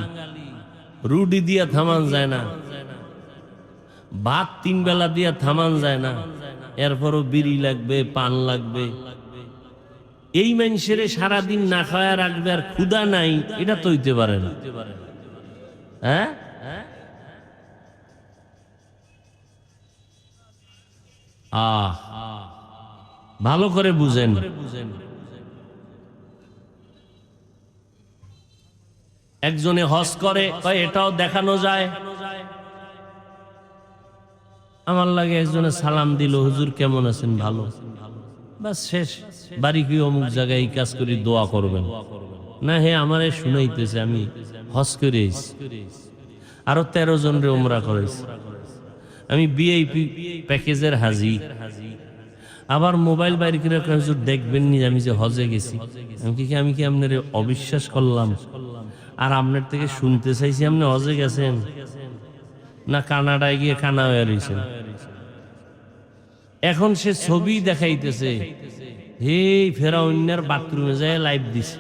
রুটি দিয়া থামান যায় না, ভাত 3 বেলা দিয়া থামান যায় না, এরপরও বিড়ি লাগবে, পান লাগবে। এই মানুষের সারাদিন না খাওয়া রাখবে আর ক্ষুধা নাই, এটা তো হইতে পারে না। হ্যাঁ, ভালো করে বুঝেন। একজনে হজ করে, এটাও দেখানো যায়। আমার লাগে একজনে সালাম দিল, হুজুর কেমন আছেন? ভালো, বাস শেষ। বাড়ি কি অমুক জায়গায় এই কাজ করি, দোয়া করবেন না? হে আমারে শুনাইতেছে আমি হজ করে আরো 13 জন রে উমরা করেছি, আমি ভিআইপি প্যাকেজের হাজি। আবার মোবাইল বাইরে করে হুজুর দেখবেন নি আমি যে হজে গেছি। আমি কি আপনার অবিশ্বাস করলাম? আর আপনার থেকে শুনতে চাইছি আপনি হজে গেছেন না কানাডায় গিয়ে কানা হয়ে রয়েছেন। এখন সে ছবি দেখাইতেছে, হে ফেরাউনের বাথরুমে যায় লাইভ দিছে।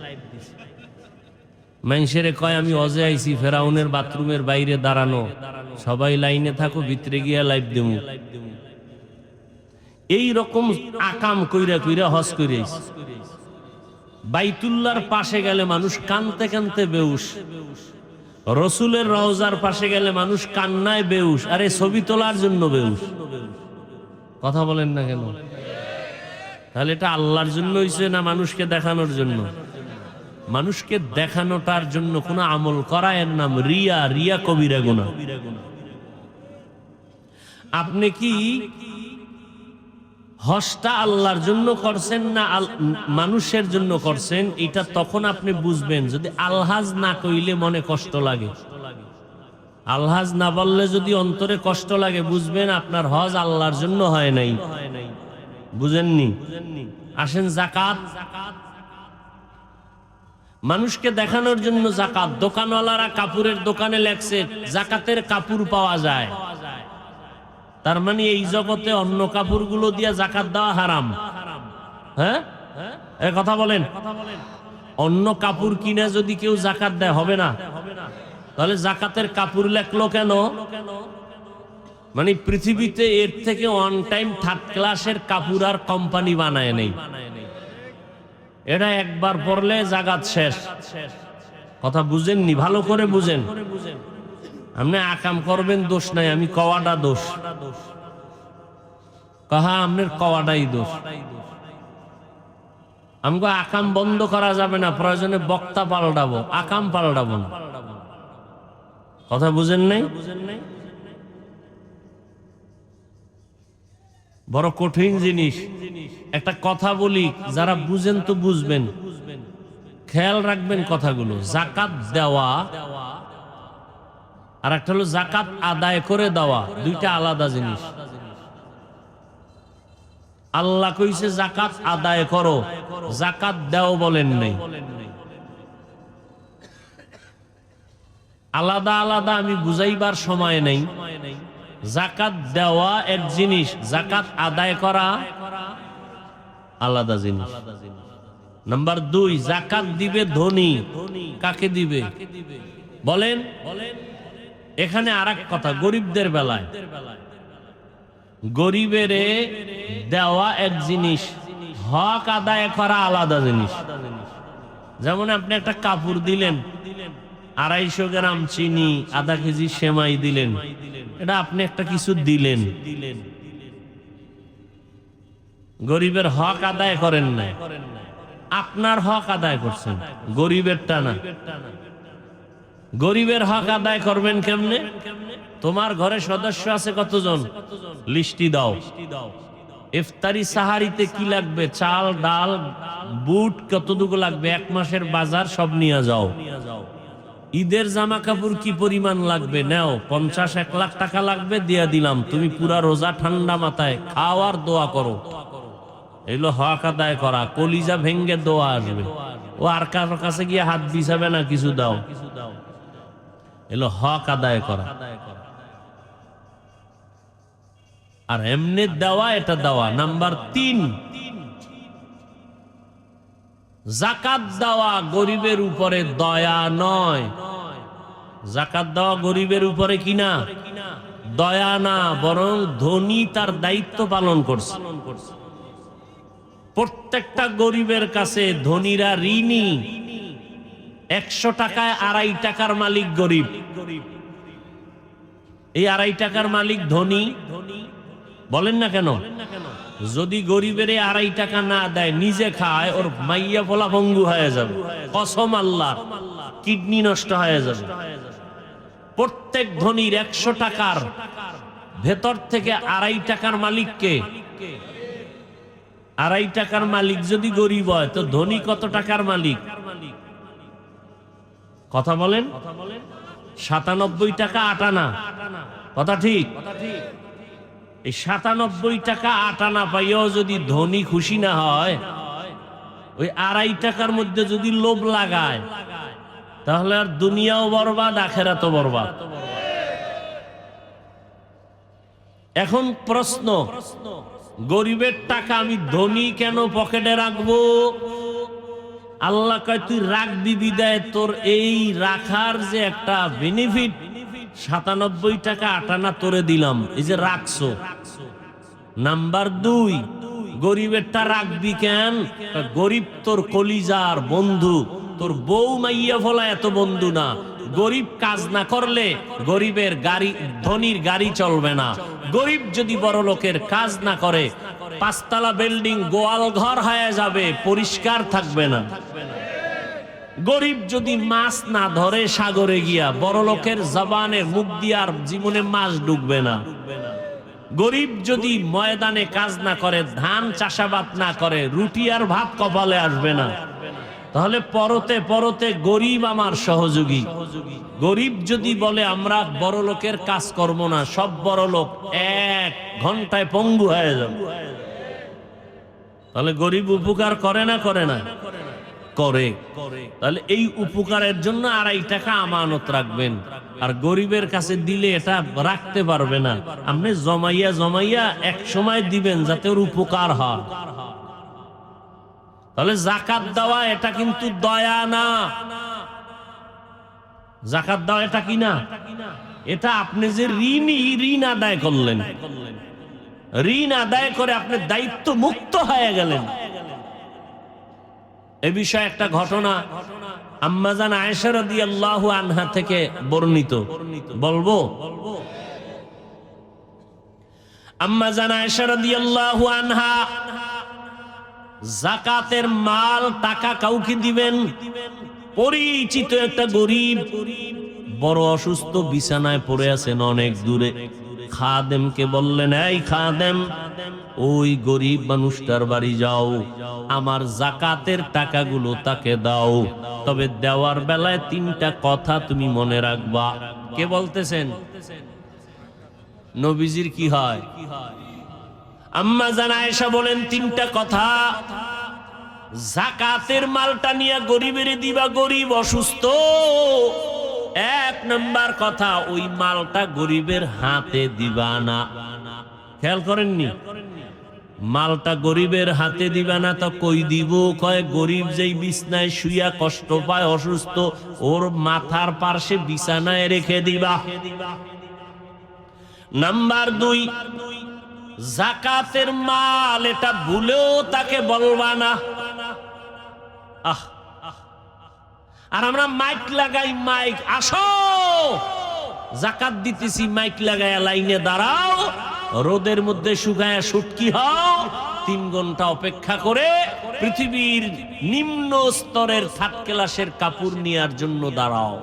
মানুষের কয় আমি হজে আইছি, ফেরাউনের বাথরুমের বাইরে দাঁড়ানো, সবাই লাইনে থাকো, ভিতরে গিয়া লাইভ দেবো। এই রকম আকাম কইরা কইরা হজ করে আইছে। বাইতুল্লাহর পাশে গেলে মানুষ কানতে কানতে বেউস, রসুলের রওজার পাশে গেলে মানুষ কান্নায় বেউস, আরে ছবি তোলার জন্য বেউস। কথা বলেন না কেন? তাহলে এটা আল্লাহর জন্য হইছে না মানুষকে দেখানোর জন্য? মানুষকে দেখানোটার জন্য কোন আমল করা, এর নাম রিয়া। রিয়া কবিরা গুনাহ। আপনি কি হজটা আল্লাহর জন্য করছেন না মানুষের জন্য করছেন? এটা তখন আপনি বুঝবেন যদি আলহাজ না কইলে মনে কষ্ট লাগে। আলহাজ না বললে যদি অন্তরে কষ্ট লাগে, বুঝবেন আপনার হজ আল্লাহর জন্য হয় নাই। বুঝেননি? আসেন যাকাত, মানুষকে দেখানোর জন্য যাকাত। দোকানওয়ালারা কাপড়ের দোকানে লেখছে যাকাতের কাপড় পাওয়া যায়, তার মানে এই জগতে অন্য কাপড়গুলো দিয়ে যাকাত দেওয়া হারাম। হ্যাঁ, এই কথা বলেন। অন্য কাপড় কিনে যদি কেউ যাকাত দেয় হবে না? তাহলে যাকাতের কাপড় লেখলো কেন? মানে পৃথিবীতে এর থেকে 1 টাইম 3rd ক্লাসের কাপড় আর কোম্পানি বানায় নেই। এটা একবার পরলে জাকাত শেষ। কথা বুঝেননি, ভালো করে বুঝেন। আপনি আকাম করবেন দোষ নাই, আমি কওয়াটা দোষ। কাহা আপনার কওয়াটাই দোষ। আমাকে আকাম বন্ধ করা যাবে না, প্রয়োজনে বক্তা পাল্টাবো, আকাম পাল্টাবো না। কথা বুঝেন নাই? বড় কঠিন জিনিস। একটা কথা বলি, যারা বুঝেন তো বুঝবেন, খেয়াল রাখবেন কথাগুলো। জাকাত দেওয়া আর একটা হলো জাকাত আদায় করে দেওয়া, দুইটা আলাদা জিনিস। আল্লাহ কইছে জাকাত আদায় করো, জাকাত দাও বলেন নাই। আলাদা আলাদা আমি বুঝাইবার সময় নেই। জাকাত দেওয়া এক জিনিস, জাকাত আদায় করা আলাদা জিনিস। নাম্বার 2, জাকাত দিবে ধনী। কাকে দিবে বলেন? এখানে আরেক কথা, গরিবদের বেলায় গরিবের দেওয়া এক জিনিস, হক আদায় করা আলাদা জিনিস। যেমন আপনি একটা কাপড় দিলেন, 250 গ্রাম চিনি, আধা কেজি সেমাই দিলেন, এটা আপনি একটা কিছু দিলেন, গরিবের হক আদায় করেন না, আপনার হক আদায় করছেন, গরিবেরটা না। গরিবের হক আদায় করবেন কেমনে? তোমার ঘরে সদস্য আছে কতজন, লিস্টি দাও। ইফতারি সাহারিতে কি লাগবে, চাল ডাল বুট কতটুকু লাগবে, 1 মাসের বাজার সব নিয়ে যাও। ঈদের জামা কাপড় কি পরিমাণ লাগবে নাও, 50-1 লাখ টাকা লাগবে, দিয়া দিলাম, তুমি পুরা রোজা ঠান্ডা মাথায় খাও আর দোয়া করো। এগুলো হক আদায় করা। কলিজা ভেঙ্গে দোয়া আসবে, ও আর কারোর কাছে গিয়ে হাত বিছাবে না, কিছু দাও। এগুলো হক আদায় করা। আর এমনি দেওয়া, এটা দেওয়া। নাম্বার 3, জাকাত দেওয়া গরিবের উপরে দয়া নয়। জাকাত দেওয়া গরিবের উপরে কি না, দয়া না, বরং ধনী তার দায়িত্ব পালন করছে। প্রত্যেকটা গরিবের কাছে ধনীরা ঋণী। 100 টাকায় 2.5 টাকার মালিক গরিব, এই 2.5 টাকার মালিক ধনী। বলেন না কেন? যদি গরিবের 2.5 টাকা না দেয়, নিজে খায়, ওর মাইয়া ফলা ভঙ্গু হয়ে যাবে, কসম আল্লাহ, কিডনি নষ্ট হয়ে যাবে। প্রত্যেক ধনীর 100 টাকার ভেতর থেকে 2.5 টাকার মালিককে, 2.5 টাকার মালিক যদি গরিব হয়, তো ধনী কত টাকার মালিক? কথা বলেন। 97 টাকা 8 আনা, কথা ঠিক? এই 97 টাকা 8 আনা পাইও যদি ধনী খুশি না হয়, ওই 2.5 টাকার মধ্যে যদি লোভ লাগায়, তাহলে আর দুনিয়াও বরবাদ, আখেরাতও বরবাদ। এখন প্রশ্ন, গরিবের টাকা আমি ধনী কেন পকেটে রাখবো? আল্লাহ কয় তুই রাখবি বিদায় তোর এই রাখার যে একটা বেনিফিট, 97 টাকা 8 আনা তোরে দিলাম, এই যে রাখছো। নাম্বার 2, গরিবেরটা রাখবি কেন? গরিব তোর কলিজার বন্ধু, তোর বউ মাইয়া ফলা এত বন্ধু না। গরিব কাজ না করলে গরিবের গাড়ি, ধনীর গাড়ি চলবে না। গরিব যদি বড় লোকের কাজ না করে, 5 তলা বিল্ডিং গোয়াল ঘর হয়ে যাবে, পরিষ্কার থাকবে না। গরিব যদি মাছ না ধরে সাগরে গিয়া, বড় লোকের জবানের মুখ দিয়ে আর জীবনে মাছ ঢুকবে না। গরিব যদি ময়দানে কাজ না করে, ধান চাষাবাদ না করে, রুটি আর ভাত কপালে আসবে না। তাহলে পরতে পরতে গরিব আমার সহযোগী। গরিব যদি বলে আমরা বড় লোকের কাজ করব না, সব বড় লোক 1 ঘন্টায় পঙ্গু হয়ে যাবে। তাহলে গরিব উপকার করে না, করে না? করে। তাহলে এই উপকারের জন্য 2.5 টাকা আমানত রাখবেন। আর গরিবের কাছে দিলে এটা রাখতে পারবে না, আপনি জমাইয়া জমাইয়া এক সময় দিবেন যাতে ওর উপকার হয়। তাহলে জাকাত দেওয়া এটা কিন্তু দয়া না। জাকাত দেওয়া এটা কি না, এটা আপনি যে ঋণী, ঋণ আদায় করলেন, ঋণ আদায় করে আপনি দায়িত্ব মুক্ত হয়ে গেলেন। এই বিষয়ে একটা ঘটনা আম্মা জান আয়েশা রাদিয়াল্লাহু আনহা থেকে বর্ণিত, বলবো? আম্মা জান আয়েশা রাদিয়াল্লাহু আনহা যাকাতের মাল টাকা কাউকে দিবেন, পরিচিত একটা গরিব বড় অসুস্থ বিছানায় পড়ে আছেন অনেক দূরে। খাদেমকে বললেন, এই খাদেম, ওই গরিব মানুষটার বাড়ি যাও, আমার যাকাতের টাকাগুলো তাকে দাও, তবে দেওয়ার বেলায় 3টা কথা তুমি মনে রাখবা। কে বলতেছেন? নবীজির কি হয়? আম্মা জান আয়েশা বলেন 3টা কথা। যাকাতের মালটা নিয়ে গরিবের দিবা, গরিব অসুস্থ। 1 নাম্বার কথা, ওই মালটা গরিবের হাতে দিবা না। খেয়াল করেননি? মালটা গরিবের হাতে দিবা না তো কই দিব? কয় গরিব যেই বিছানায় শুইয়া কষ্ট পায়, অসুস্থ, ওর মাথার পাশে বিছানায় রেখে দিবা। নাম্বার 2, যাকাতের মাল এটা ভুলেও তাকে বলবা না। আর আমরা মাইক লাগাই, মাইক, আসো যাকাত দিতেছি, মাইক লাগায় লাইনে দাঁড়াও, রোদের মধ্যে শুকায় শুটকি হও, 3 ঘন্টা অপেক্ষা করে পৃথিবীর নিম্ন স্তরের 3rd ক্লাসের কাপড় নেওয়ার জন্য দাঁড়াও।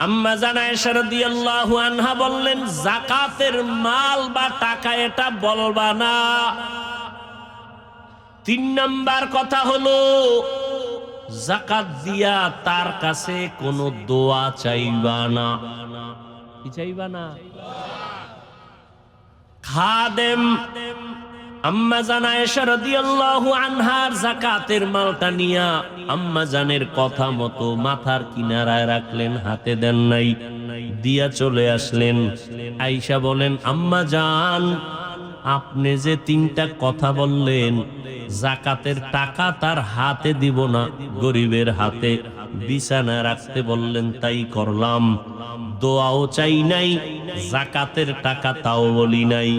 আম্মা জান আয়েশা রাদিয়াল্লাহু আনহা বললেন, যাকাতের মাল বা টাকা এটা বলবা না। 3 নাম্বার কথা হলো, যাকাত দিয়া তার কাছে কোনো দোয়া চাইবা না। কি চাইবা না? খাদেম আম্মা জান আয়েশা রাদিয়াল্লাহু আনহার যাকাতের মালটা নিয়া আম্মা জানের কথা মতো মাথার কিনারায় রাখলেন, হাতে দেন নাই, দিয়া চলে আসলেন। আয়েশা বলেন, আম্মা জান, আপনি যে 3টা কথা বললেন, যাকাতের টাকা তার হাতে দিব না, গরিবের হাতে বিছানায় রাখতে বললেন, তাই করলাম। দোয়াও চাই নাই, যাকাতের টাকা তাও বলি নাই,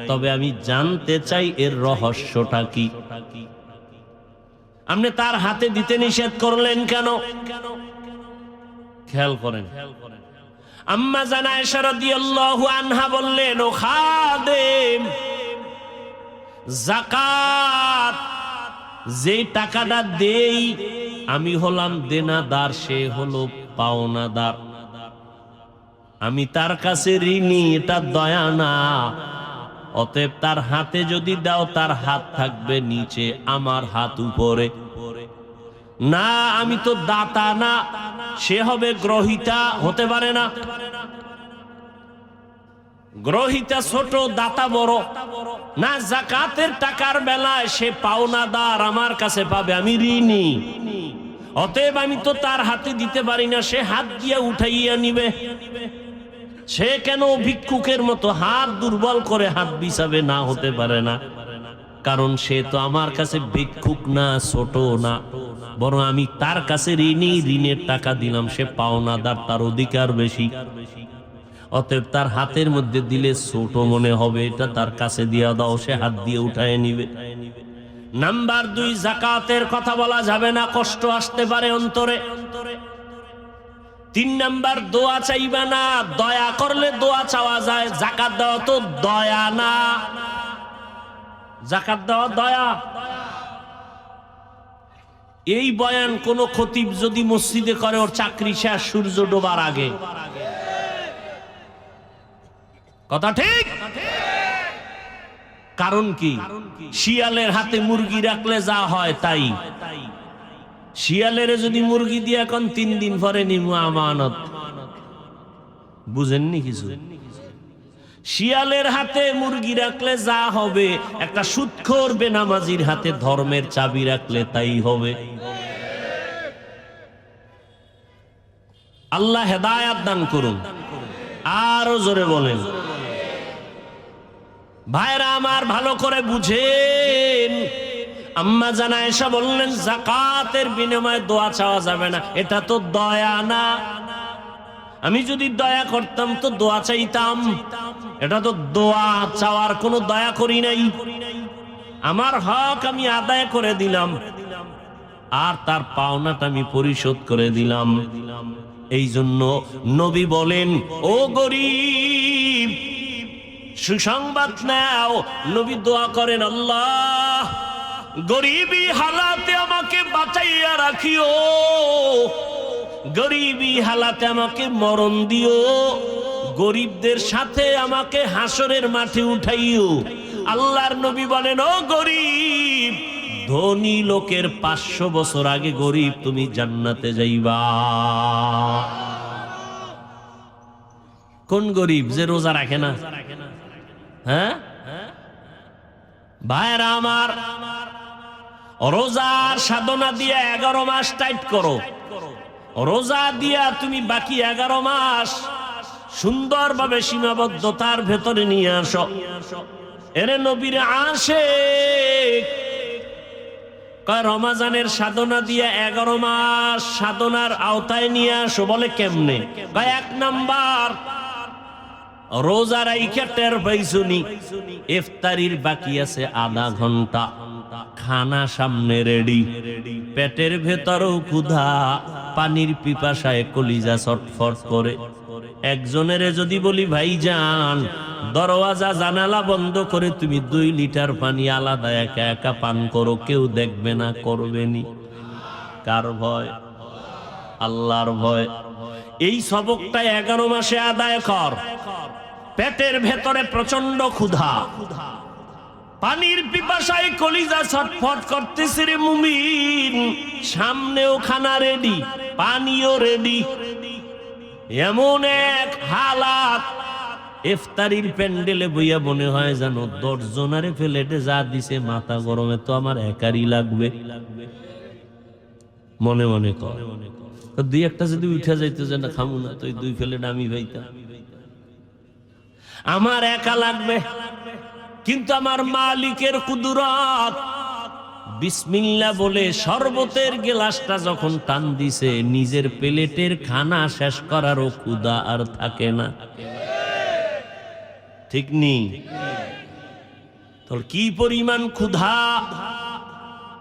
তবে আমি জানতে চাই এর রহস্যটা কি? আপনি তার হাতে দিতে নিষেধ করলেন কেন? খেয়াল করেন। আম্মা জান আয়েশা রাদিয়াল্লাহু আনহা বললেন, ও খাদেম, যাকাত যে টাকাটা দেই, আমি হলাম দেনাদার, সে হলো পাওনাদার। আমি তার কাছে ঋণী, এটা দয়া না। অতএব তার হাতে যদি দাও, তার হাত থাকবে নিচে, আমার হাত উপরে। না, আমি তো দাতা না, সে হবে গ্রহিতা, হতে পারে না। গ্রহিতা ছোট, দাতা বড় না। যাকাতের টাকার বেলায় সে পাওনাদার, আমার কাছে পাবে, আমি ঋণী। অতএব আমি তো তার হাতে দিতে পারি না, সে হাত দিয়ে উঠাইয়া নিবে। সে কেন ভিক্ষুকের মতো হাত দুর্বল করে হাত বিছাবে? না, হতে পারে না, কারণ সে তো আমার কাছে ভিক্ষুক না, ছোট না, বরং আমি তার কাছে ঋণী, ঋণের টাকা দিলাম, সে পাওনাদার, তার অধিকার বেশি। অতএব তার হাতের মধ্যে দিলে ছোট মনে হবে, এটা তার কাছে দিয়া দাও, সে হাত দিয়ে উঠায় নিবে। নাম্বার 2, যাকাতের কথা বলা যাবে না, কষ্ট আসতে পারে অন্তরে। 3 নাম্বার, দোয়া চাইবা না। দয়া করলে দোয়া চাওয়া যায়, যাকাত দেওয়া তো দয়া না। যাকাত দেওয়া দয়া। এই বয়ান কোন খতিব যদি মসজিদে করে, ওর চাকরি শেষ সূর্য ডোবার আগে। কথা ঠিক? কারণ কি? শিয়ালের হাতে মুরগি রাখলে যা হয় তাই। শিয়ালের যদি মুরগি দিয়ে এখন 3 দিন পরে নিমু আমানত, বুঝেননি কিছু? শিয়ালের হাতে মুরগি রাখলে যা হবে, একটা সুদখোর বেনামাজির হাতে ধর্মের চাবি রাখলে তাই হবে। আল্লাহ হেদায়াত দান করুন। আরো জোরে বলেন। ভাইরা আমার, ভালো করে বুঝেন। আম্মা জান আয়েশা বললেন, যাকাতের বিনিময়ে দোয়া চাওয়া যাবে না, এটা তো দয়া না। আমি যদি দয়া করতাম তো দোয়া চাইতাম, এটা তো দোয়া চাওয়ার কোনো দয়া করি নাই। আমার হক আমি আদায় করে দিলাম, আর তার পাওনাটা আমি পরিশোধ করে দিলাম। এই জন্য নবী বলেন, ও গরিব সুসংবাদ নাও। নবী দোয়া করেন, আল্লাহ গরিবী হালাতে আমাকে বাঁচাইয়া রাখিও, গরিবী হালাতে আমাকে মরণ দিও, গরিবদের সাথে আমাকে হাসরের মাঠে উঠাইও। আল্লাহর নবী বলেন, ও গরিব, ধনী লোকের 500 বছর আগে গরিব তুমি জান্নাতে যাইবা। কোন গরিব? যে রোজা রাখে না। হ্যাঁ ভাইরা আমার, রোজার সাধনা দিয়ে 11 মাস টাইট করো। রোজা দিয়া তুমি বাকি 11 মাস সুন্দরভাবে সীমাবদ্ধতার ভেতরে নিয়ে আসো। এরে নবীর আশিক রমাজানের সাধনা দিয়ে 11 মাস সাধনার আওতায় নিয়ে আসো। বলে কেমনে? 1 নাম্বার, রোজা রাইখা টের পাইছুনি ইফতারির বাকি আছে আধা ঘন্টা, খানা সামনে রেডি, পেটের ভেতরও ক্ষুধা, পানির পিপাসায় কলিজা ছটফট করে। একজনের যদি বলি, ভাইজান দরওয়াজা জানালা বন্ধ করে তুমি 2 লিটার পানি আলাদা একা একা পান করো, কেউ দেখবে না, করবেনি। কার ভয়? আল্লাহর ভয়। এই সবকটা 11 মাসে আদায় কর। পেটের ভেতরে প্রচন্ড ক্ষুধা, পানির পিপাসায় কলিজা ছটফট করতেছে রে মুমিন, সামনেও খানা রেডি, পানিও রেডি। এমন এক হালাত, ইফতারির প্যান্ডেলে বইয়া মনে হয় যেন 10 জনারে প্লেটে যা দিছে মাথা গরমে তো আমার একারই লাগবে। মনে মনে কর, 2-1টা যদি উঠে যাইতো যে না খামু না, তো 2 প্লেট আমি ভাইতাম, আমার একা লাগবে। কিন্তু আমার মালিকের কুদরত, বিসমিল্লাহ বলে শরবতের গ্লাসটা যখন টান দিছে, নিজের প্লেটের খানা শেষ করারও ক্ষুধা আর থাকে না। ঠিক নি? তোর কি পরিমাণ ক্ষুধা,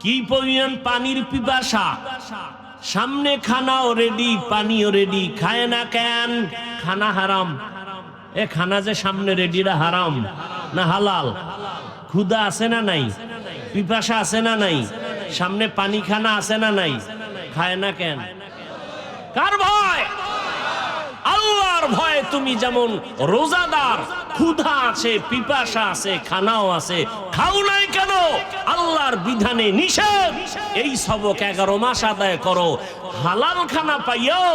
কি পরিমাণ পানির পিপাসা, সামনে খানাও রেডি, পানিও রেডি, খায় না কেন? খানা হারাম। এ খানা যে সামনে রেডিরা হারাম না হালাল? ক্ষুধা আছে না নাই? পিপাসা আছে না নাই? সামনে পানি খানা আছে না নাই? খায় না কেন? কার ভয়? আল্লাহর ভয়ে। তুমি যেমন রোজাদার, ক্ষুধা আছে, পিপাসা আছে, খানাও আছে, খাও নাই কেন? আল্লাহর বিধানে নিষেধ। এই সবক 11 মাস আদায় করো। হালাল খানা পাইও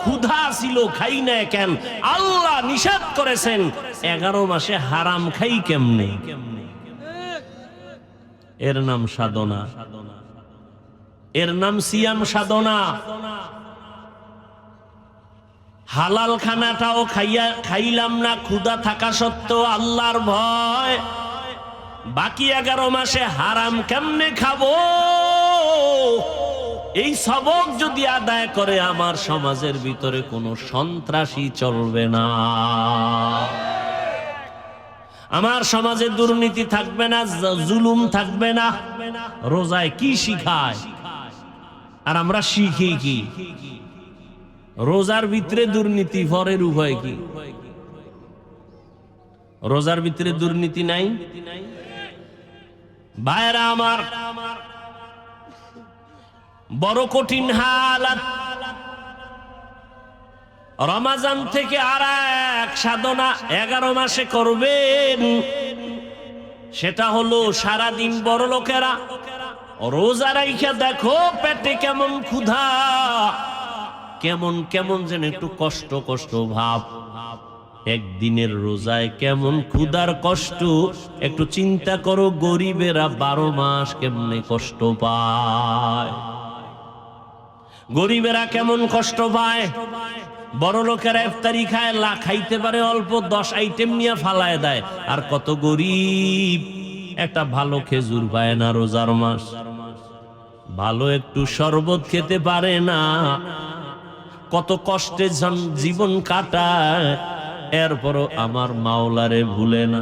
ক্ষুধা ছিল, খাই না কেন? আল্লাহ নিষেধ করেছেন। 11 মাসে হারাম খাই কেমনে? এর নাম সাধনা, এর নাম সিয়াম সাধনা। হালাল খানাটাও খাইলাম না ক্ষুধা থাকা সত্ত্বেও আল্লাহর ভয়। বাকি 11 মাসে হারাম কেমনে খাবো? এই সবক যদি আদায় করে, আমার সমাজের ভিতরে কোনো সন্ত্রাসী চলবে না, আমার সমাজে দুর্নীতি থাকবে না, জুলুম থাকবে না। রোজায় কি শিখায় আর আমরা শিখি কি? রোজার ভিতরে দুর্নীতি, পরের উভয় কি? রোজার ভিতরে দুর্নীতি নাই? ভাইরা আমার, বড় কঠিন হালাত। রমাজান থেকে আর এক সাধনা 11 মাসে করবেন, সেটা হলো সারাদিন বড় লোকেরা রোজা রাইখা দেখো পেটে কেমন ক্ষুধা, কেমন কেমন যেন একটু কষ্ট কষ্ট ভাব। একদিনের রোজায় কেমন ক্ষুধার কষ্ট একটু চিন্তা করো। গরিবেরা 12 মাস কেমনে কষ্ট পায়, গরিবেরা কেমন কষ্ট পায়। বড় লোকেরা ইফতারি খায়, খাইতে পারে অল্প, 10 আইটেম নিয়ে ফালায় দেয়। আর কত গরিব একটা ভালো খেজুর পায় না রোজার মাস, ভালো একটু শরবত খেতে পারে না, কত কষ্টে জীবন কাটায়, এরপরও আমার মাওলারে ভুলে না।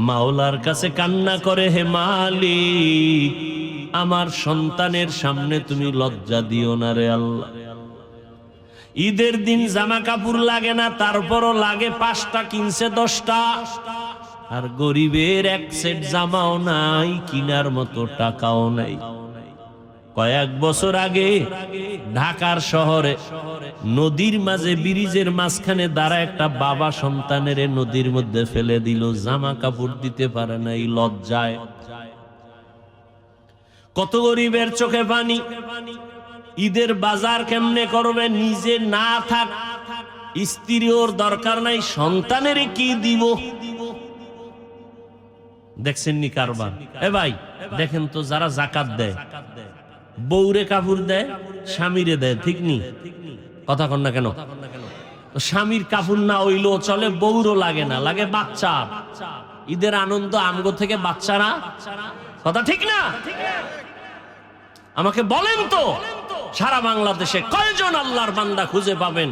মাওলার কাছে কান্না করে, হে মালিক, আমার সন্তানের সামনে তুমি লজ্জা দিও না রে আল্লাহ। ঈদের দিন জামা কাপড় লাগে না, তারপরও লাগে 5টা কিনছে 10টা, আর গরিবের এক সেট জামাও নাই, কিনার মতো টাকাও নাই। কয়েক বছর আগে ঢাকার শহরে নদীর মাঝে ব্রিজের মাঝখানে দাঁড়া একটা বাবা সন্তানের নদীর মধ্যে ফেলে দিল, জামা কাপড় দিতে পারে না এই লজ্জায়। কত গরিবের চোখে পানি। ঈদের বাজার কেমনে করবে, নিজে না থাক, স্ত্রী ওর দরকার নাই, সন্তানের কি দিব? দেখছেন নি কারবার? এ ভাই দেখেন তো, যারা জাকাত দেয়, বউরে কাপড় দেয়, স্বামীরে দেয়, ঠিক নি? কথা কন না কেন? স্বামীর কাপড় না হইলেও চলে, বউরও লাগে না, লাগে বাচ্চা। ঈদের আনন্দ আমগো থেকে বাচ্চারা, কথা ঠিক না? আমাকে বলেন তো, সারা বাংলাদেশে কয়জন আল্লাহর বান্দা খুঁজে পাবেন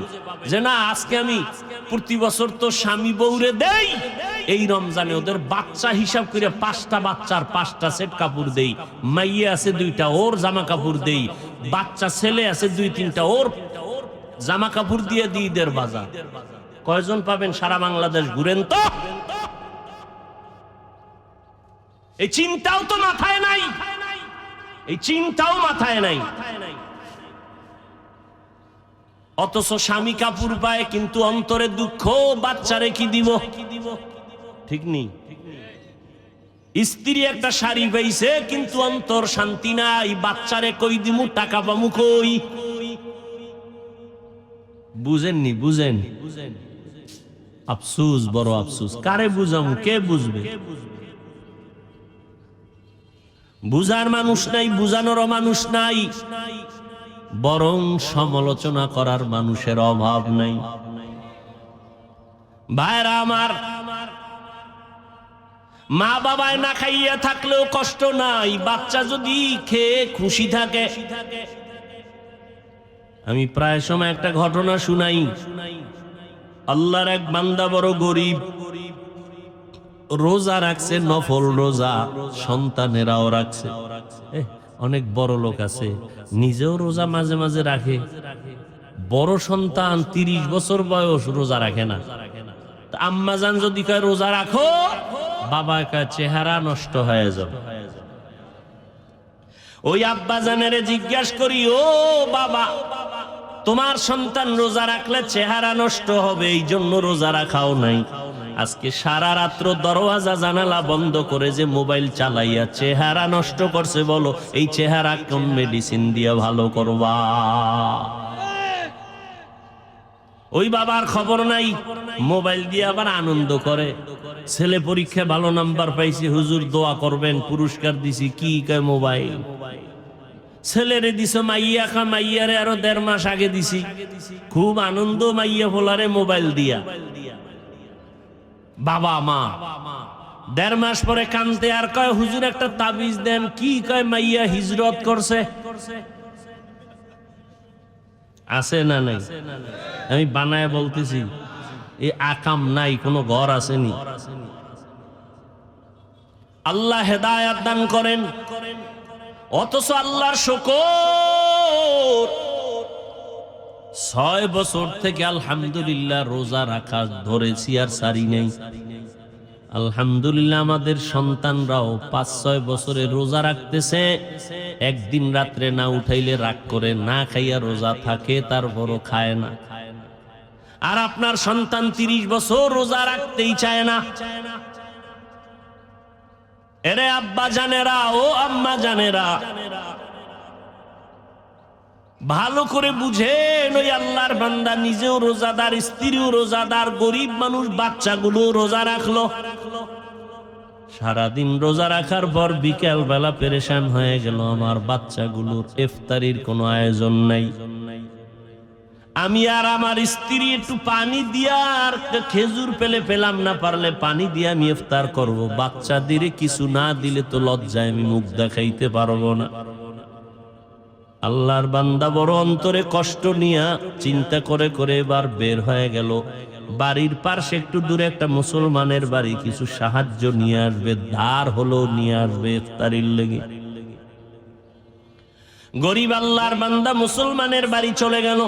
যে না আজকে আমি প্রতি বছর তো স্বামী বউরে দেই, এই রমজানে ওদের বাচ্চা হিসাব করে 5টা বাচ্চার 5টা সেট কাপড় দেই, মাইয়া আছে 2টা, ওর জামা কাপড় দেই, বাচ্চা ছেলে আছে 2-3টা, ওর জামা কাপড় দিয়ে দিই ঈদের বাজার। কয়জন পাবেন? সারা বাংলাদেশ ঘুরেন তো, এই চিন্তাও তো মাথায় নাই, এই চিন্তাও মাথায় নাই। অথচ স্বামী কাপড় পায় কিন্তু অন্তরে দুঃখ, বাচ্চারে কি দিব? ঠিক নেই। স্ত্রী একটা শাড়ি পাইছে কিন্তু অন্তর শান্তি নাই, বাচ্চারে কই দিমু, টাকা পামু কই? বুঝেননি? বুঝেন? আফসুস, বড় আফসুস। কারে বুঝামু? কে বুঝবে? বুঝার মানুষ নাই, বুঝানোরও মানুষ নাই, বরং সমালোচনা করার মানুষের অভাব নাই। ভাইরা আমার, মা বাবায় না খাইয়া থাকলেও কষ্ট নাই, বাচ্চা যদি খেয়ে খুশি থাকে। আমি প্রায় সময় একটা ঘটনা শুনাই। আল্লাহর এক বান্দা বড় গরিব, রোজা রাখছে, নফল রোজা, সন্তানেরাও রাখছে। অনেক বড় লোক আছে নিজেও রোজা মাঝে মাঝে রাখে, বড় সন্তান 30 বছর বয়স রোজা রাখে না। আম্মা জান যদি কয় রোজা রাখো, বাবা কয় চেহারা নষ্ট হয়ে যাবে। ওই আব্বা জানেরে জিজ্ঞাসা করি, ও বাবা, তোমার সন্তান রোজা রাখলে চেহারা নষ্ট হবে, এই জন্য রোজা রাখাও নাই। আজকে সারা রাত্র দরওয়াজা জানালা বন্ধ করে যে মোবাইল চালাইয়া চেহারা নষ্ট করছে, বলো এই চেহারা কোন মেডিসিন দিয়ে ভালো করবা? ওই বাবার খবর নাই, মোবাইল দিয়ে আবার আনন্দ করে। ছেলে পরীক্ষায় ভালো নাম্বার পাইছে, হুজুর দোয়া করবেন, পুরস্কার দিছি। কি কয় মোবাইল? ছেলেরে দিছ মাইয়া, মাইয়ারে আরো 1.5 মাস আগে দিছি, খুব আনন্দ মাইয়া ফোলারে মোবাইল দিয়া। বাবা মা 1.5 মাস পরে কানতে আর কয় হুজুর একটা তাবিজ দেন। কি কয়? মাইয়া হিজরত করছে। আছে না নাই? আমি বানায় বলতেছি, এই আকাম নাই, কোন ঘর আসেনি। আল্লাহ হেদায়াত দান করেন। অথচ আল্লাহর শুকর, 6 বছর থেকে আলহামদুলিল্লাহ রোজা রাখা ধরেছি আর সারি নেই। আলহামদুলিল্লাহ আমাদের সন্তানরাও 5-6 বছরে রোজা রাখতেছে। একদিন রাত্রে না উঠাইলে রাগ করে, না খাইয়া রোজা থাকে, তারপরও খায় না। আর আপনার সন্তান 30 বছর রোজা রাখতেই চায় না। এরে আব্বা জানেরা, ও আম্মা জানেরা, ভালো করে বুঝেন, ওই আল্লাহর বান্দা নিজেও রোজাদার, স্ত্রীও রোজাদার, গরিব মানুষ বাচ্চাগুলো রোজা রাখলো। সারাদিন রোজা রাখার পর বিকেল বেলা পেরেশান হয়ে গেল, আমার বাচ্চাগুলোর ইফতারির কোনো আয়োজন নাই। আমি আর আমার স্ত্রী একটু পানি দিয়া আর খেজুর পেলাম না, পারলে পানি দিয়ে আমি ইফতার করব। বাচ্চাদের কিছু না দিলে তো লজ্জায় আমি মুখ দেখাইতে পারবো না। আল্লাহর বান্দা বড় অন্তরে কষ্ট নিয়া চিন্তা করে করে এবার বের হয়ে গেল। বাড়ির পাশে একটু দূরে একটা মুসলমানের বাড়ি, কিছু সাহায্য নিয়ে আসবে, ধার হলো নিয়ে আসবে ইফতারির লেগে। গরিব আল্লাহর বান্দা মুসলমানের বাড়ি চলে গেল।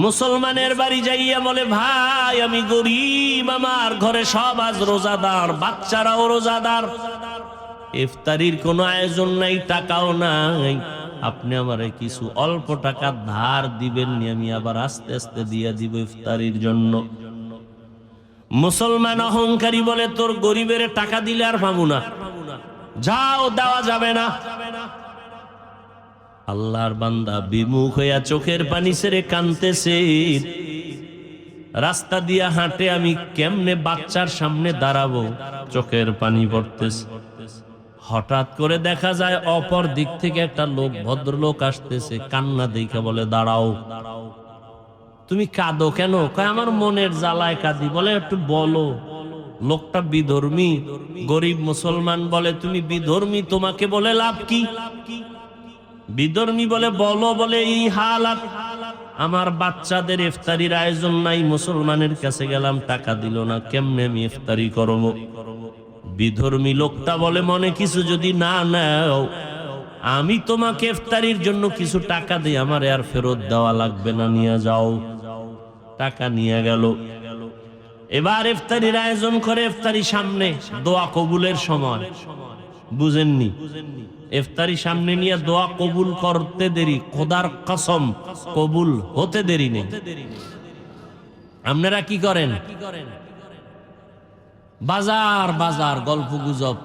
মুসলমানের বাড়ি যাইয়া বলে, ভাই আমি গরিব, আমার ঘরে সব আজ রোজাদার, বাচ্চারাও রোজাদার, ইফতারির কোনো আয়োজন নাই, টাকাও নাই, আপনি আমারে কিছু অল্প টাকা ধার দিবেন নি, আমি আবার আস্তে আস্তে দিয়া দিব ইফতারির জন্য। মুসলমান অহংকারী বলে, তোর গরিবের টাকা দিলে আর পাবো না, যাও, দেওয়া যাবে না। আল্লাহর বান্দা বিমুখ হইয়া চোখের পানি ছেড়ে কাঁদতেছে। রাস্তা দিয়া হাঁটে, আমি কেমনে বাচ্চার সামনে দাঁড়াবো, চোখের পানি পড়তেছে। হঠাৎ করে দেখা যায় অপর দিক থেকে একটা লোক, ভদ্রলোক আসতেছে, কান্না দেখে বলে, দাঁড়াও, তুমি কাঁদো কেন? কয়, আমার মনের জ্বালায় কাঁদি। বলে, একটু বলো। লোকটা বিধর্মী। গরিব মুসলমান বলে, তুমি বিধর্মী, তোমাকে বলে লাভ কি? বিধর্মী বলে, বলো। বলে, এই হালাত, আমার বাচ্চাদের ইফতারির আয়োজন নাই, মুসলমানের কাছে গেলাম, টাকা দিল না, কেমনে আমি ইফতারি করবো? বিধর্মী লোকটা বলে, মনে কিছু যদি না নাও, আমি তোমাকে ইফতারির জন্য কিছু টাকা দিই, আমার আর ফেরত দেওয়া লাগবে না, নিয়ে যাও। টাকা নিয়ে গেল। এবার ইফতারির আয়োজন করে, ইফতারি সামনে, দোয়া কবুলের সময়, বুঝেননি? ইফতারি সামনে নিয়ে দোয়া কবুল করতে দেরি, খোদার কসম কবুল হতে দেরি নেই। আপনারা কি করেন? বাজার বাজার গল্প গুজব,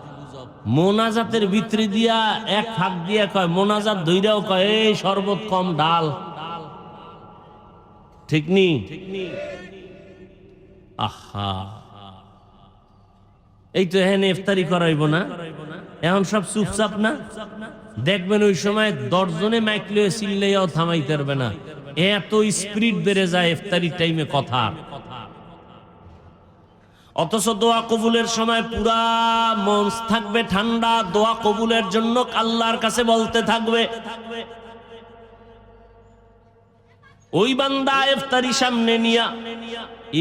মোনাজাতের ভিতরে দিয়া এক ফাঁক দিয়া কয়, মোনাজাত ধইরাও কয়, এই শরবত কম ডাল, ঠিক নি? আহা, এই তো এখানে ইফতারি করাইব না, এখন সব চুপচাপ না? দেখবেন ওই সময় 10 জনে মাইক লয়ে চিল্লাইয়াও থামাইতে পারবে না, এত স্পিরিট বেড়ে যায় ইফতারির টাইমে কথা। অথচ দোয়া কবুলের সময় পুরা মঞ্চ থাকবে ঠান্ডা, দোয়া কবুলের জন্য আল্লাহর কাছে বলতে থাকবে। ওই বান্দা ইফতারি সামনে নিয়া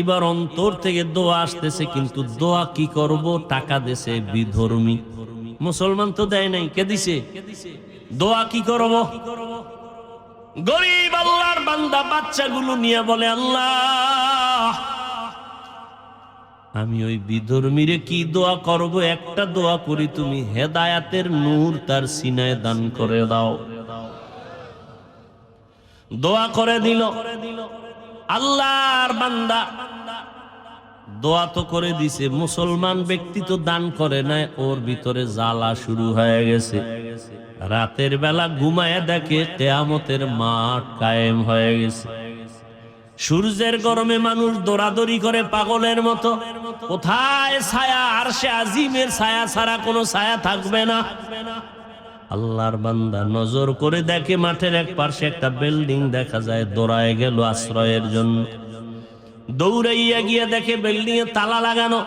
এবার অন্তর থেকে দোয়া আসতেছে, কিন্তু দোয়া কি করব? টাকা দেশে বিধর্মী, মুসলমান তো দেয় নাই, কে দিছে? দোয়া কি করব? গরিব আল্লাহর বান্দা বাচ্চাগুলো নিয়ে বলে, আল্লাহ, আমি ওই বিধর্মীরে কি দোয়া করব? একটা দোয়া করি, তুমি হেদায়াতের নূর তার সিনায় দান করে দাও। দোয়া করে দিল। আল্লাহর বান্দা দোয়া তো করে দিছে, মুসলমান ব্যক্তি তো দান করে না, ওর ভিতরে জ্বালা শুরু হয়ে গেছে। রাতের বেলা ঘুমায় দেখে কিয়ামতের মাঠ কায়েম হয়ে গেছে। সূর্যের গরমে মানুষ দৌড়াদৌড়ি করে পাগলের মতো, কোথায় ছায়া? আরশে আজিমের ছায়া ছাড়া কোনো ছায়া থাকবে না। আল্লাহর বান্দা নজর করে দেখে মাঠের এক পাশে একটা বিল্ডিং দেখা যায়, দৌড়ায় গেল আশ্রয়ের জন্য। দৌড়াইয়া গিয়ে দেখে বিল্ডিং এ তালা লাগানো।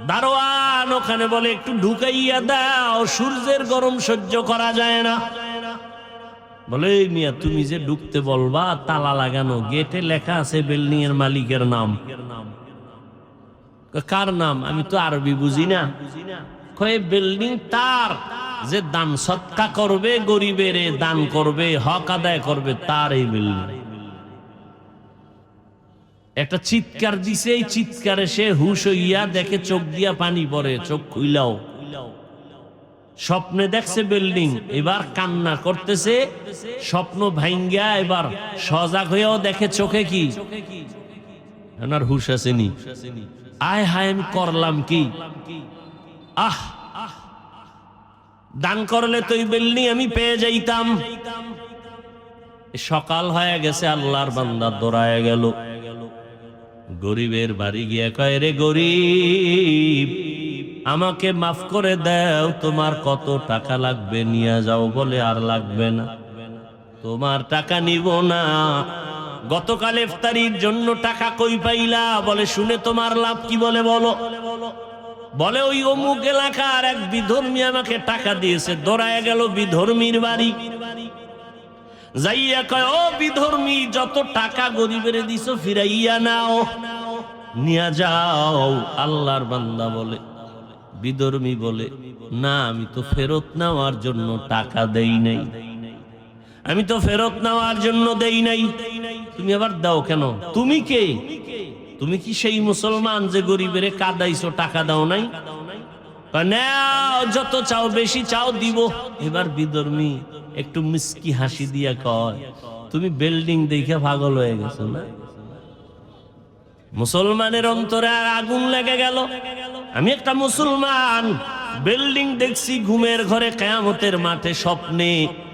দারোয়ান ওখানে বলে, একটু ঢুকাইয়া দাও, সূর্যের গরম সহ্য করা যায় না। বলে, মিয়া তুমি যে ঢুকতে বলবা, তালা লাগানো, গেটে লেখা আছে বিল্ডিং এর মালিকের নাম। কার নাম? আমি তো আরবি বুঝি না। কয়, বিল্ডিং তার, যে দান সৎকা করবে, গরিবের দান করবে, হক আদায় করবে, তার এই বিল্ডিং। একটা চিৎকার দিছে, এই চিৎকারে সে হুশ হইয়া দেখে চোখ দিয়া পানি পড়ে, চোখ খুইলাও। স্বপ্নে দেখছে বিল্ডিং, এবার কান্না করতেছে, স্বপ্ন ভাঙ্গা এবার সজাগ হইয়াও দেখে চোখে কি, এনার হুশ আসেনি। আয় হায়, আমি করলাম কি? আহ, দান করলে তো এই বিল্ডিং আমি পেয়ে যাইতাম। সকাল হয়ে গেছে, আল্লাহর বান্দা দৌড়ায় গেল গরিবের বাড়ি গিয়া কয়, রে গরিব, আমাকে মাফ করে দাও, তোমার কত টাকা লাগবে নিয়ে যাও। বলে, আর লাগবে না, তোমার টাকা নিব না। গতকাল ইফতারির জন্য টাকা কই পাইলা? বলে, শুনে তোমার লাভ কি? বলে, বলো। বলে ওই অমুক এলাকার এক বিধর্মী আমাকে টাকা দিয়েছে। দৌড়ায় গেল বিধর্মীর বাড়ি, যাইয়া কয়, ও বিধর্মী, যত টাকা গরিবের দিছো ফিরাইয়া নাও, নিয়া যাও। আল্লাহর বান্দা বলে, বিধর্মী বলে, না, আমি তো ফেরত নেওয়ার জন্য টাকা দেই নাই, আমি তো ফেরত নেওয়ার জন্য দেই নাই। তুমি আবার দাও কেন? তুমি কে? তুমি কি সেই মুসলমান যে গরিবের কাদাইছো, টাকা দাও নাই? নাও, যত চাও, বেশি চাও, দিব। এবার বিধর্মী একটু মিষ্টি হাসি দিয়া কয়, তুমি বিল্ডিং দেখে পাগল হয়ে গেছো না? মুসলমানের অন্তরে আগুন লেগে গেল। আমি একটা মুসলমান, বিল্ডিং দেখছি ঘুমের ঘরে, কিয়ামতের মাঠে স্বপ্নে,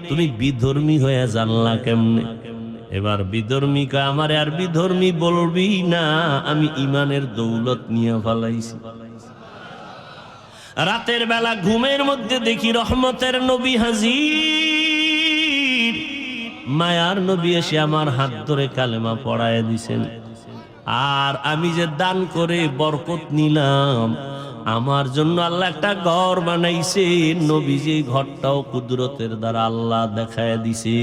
তুমি বিধর্মী হয়ে জানলা কেমনে? এবার বিধর্মী কয়, আমারে আর বিধর্মী বলবি না, আমি ইমানের দৌলত নিয়ে ফেলাইছি। রাতের বেলা ঘুমের মধ্যে দেখি রহমতের নবী হাজির, মায়ার নবী এসে আমার হাত ধরে কালেমা পড়ায় দিছেন। আর আমি যে দান করে বরকত নিলাম, আমার জন্য আল্লাহ একটা ঘর বানাইছে। নবী যে ঘরটাও কুদরতের দ্বারা আল্লাহ দেখায় দিছে।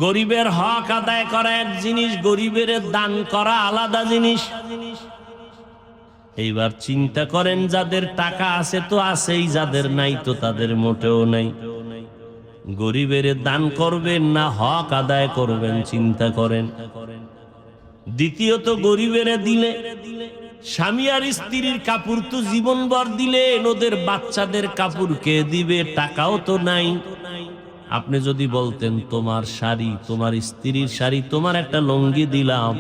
গরিবের হক আদায় করা এক জিনিস, গরিবের দান করা আলাদা জিনিস। এইবার চিন্তা করেন, যাদের টাকা আছে তো আছেই, যাদের নাই তো তাদের মোটেও নাই। গরিবের দান করবেন না হক আদায় করবেন, চিন্তা করেন। দ্বিতীয়ত, গরিবের দিলে স্বামী আর স্ত্রীর কাপড় তো জীবনভর দিলেন, ওদের বাচ্চাদের কাপড় কে দিবে? টাকাও তো নাই। আপনি যদি বলতেন, তোমার শাড়ি, তোমার স্ত্রীর শাড়ি, তোমার একটা লুঙ্গি দিলাম,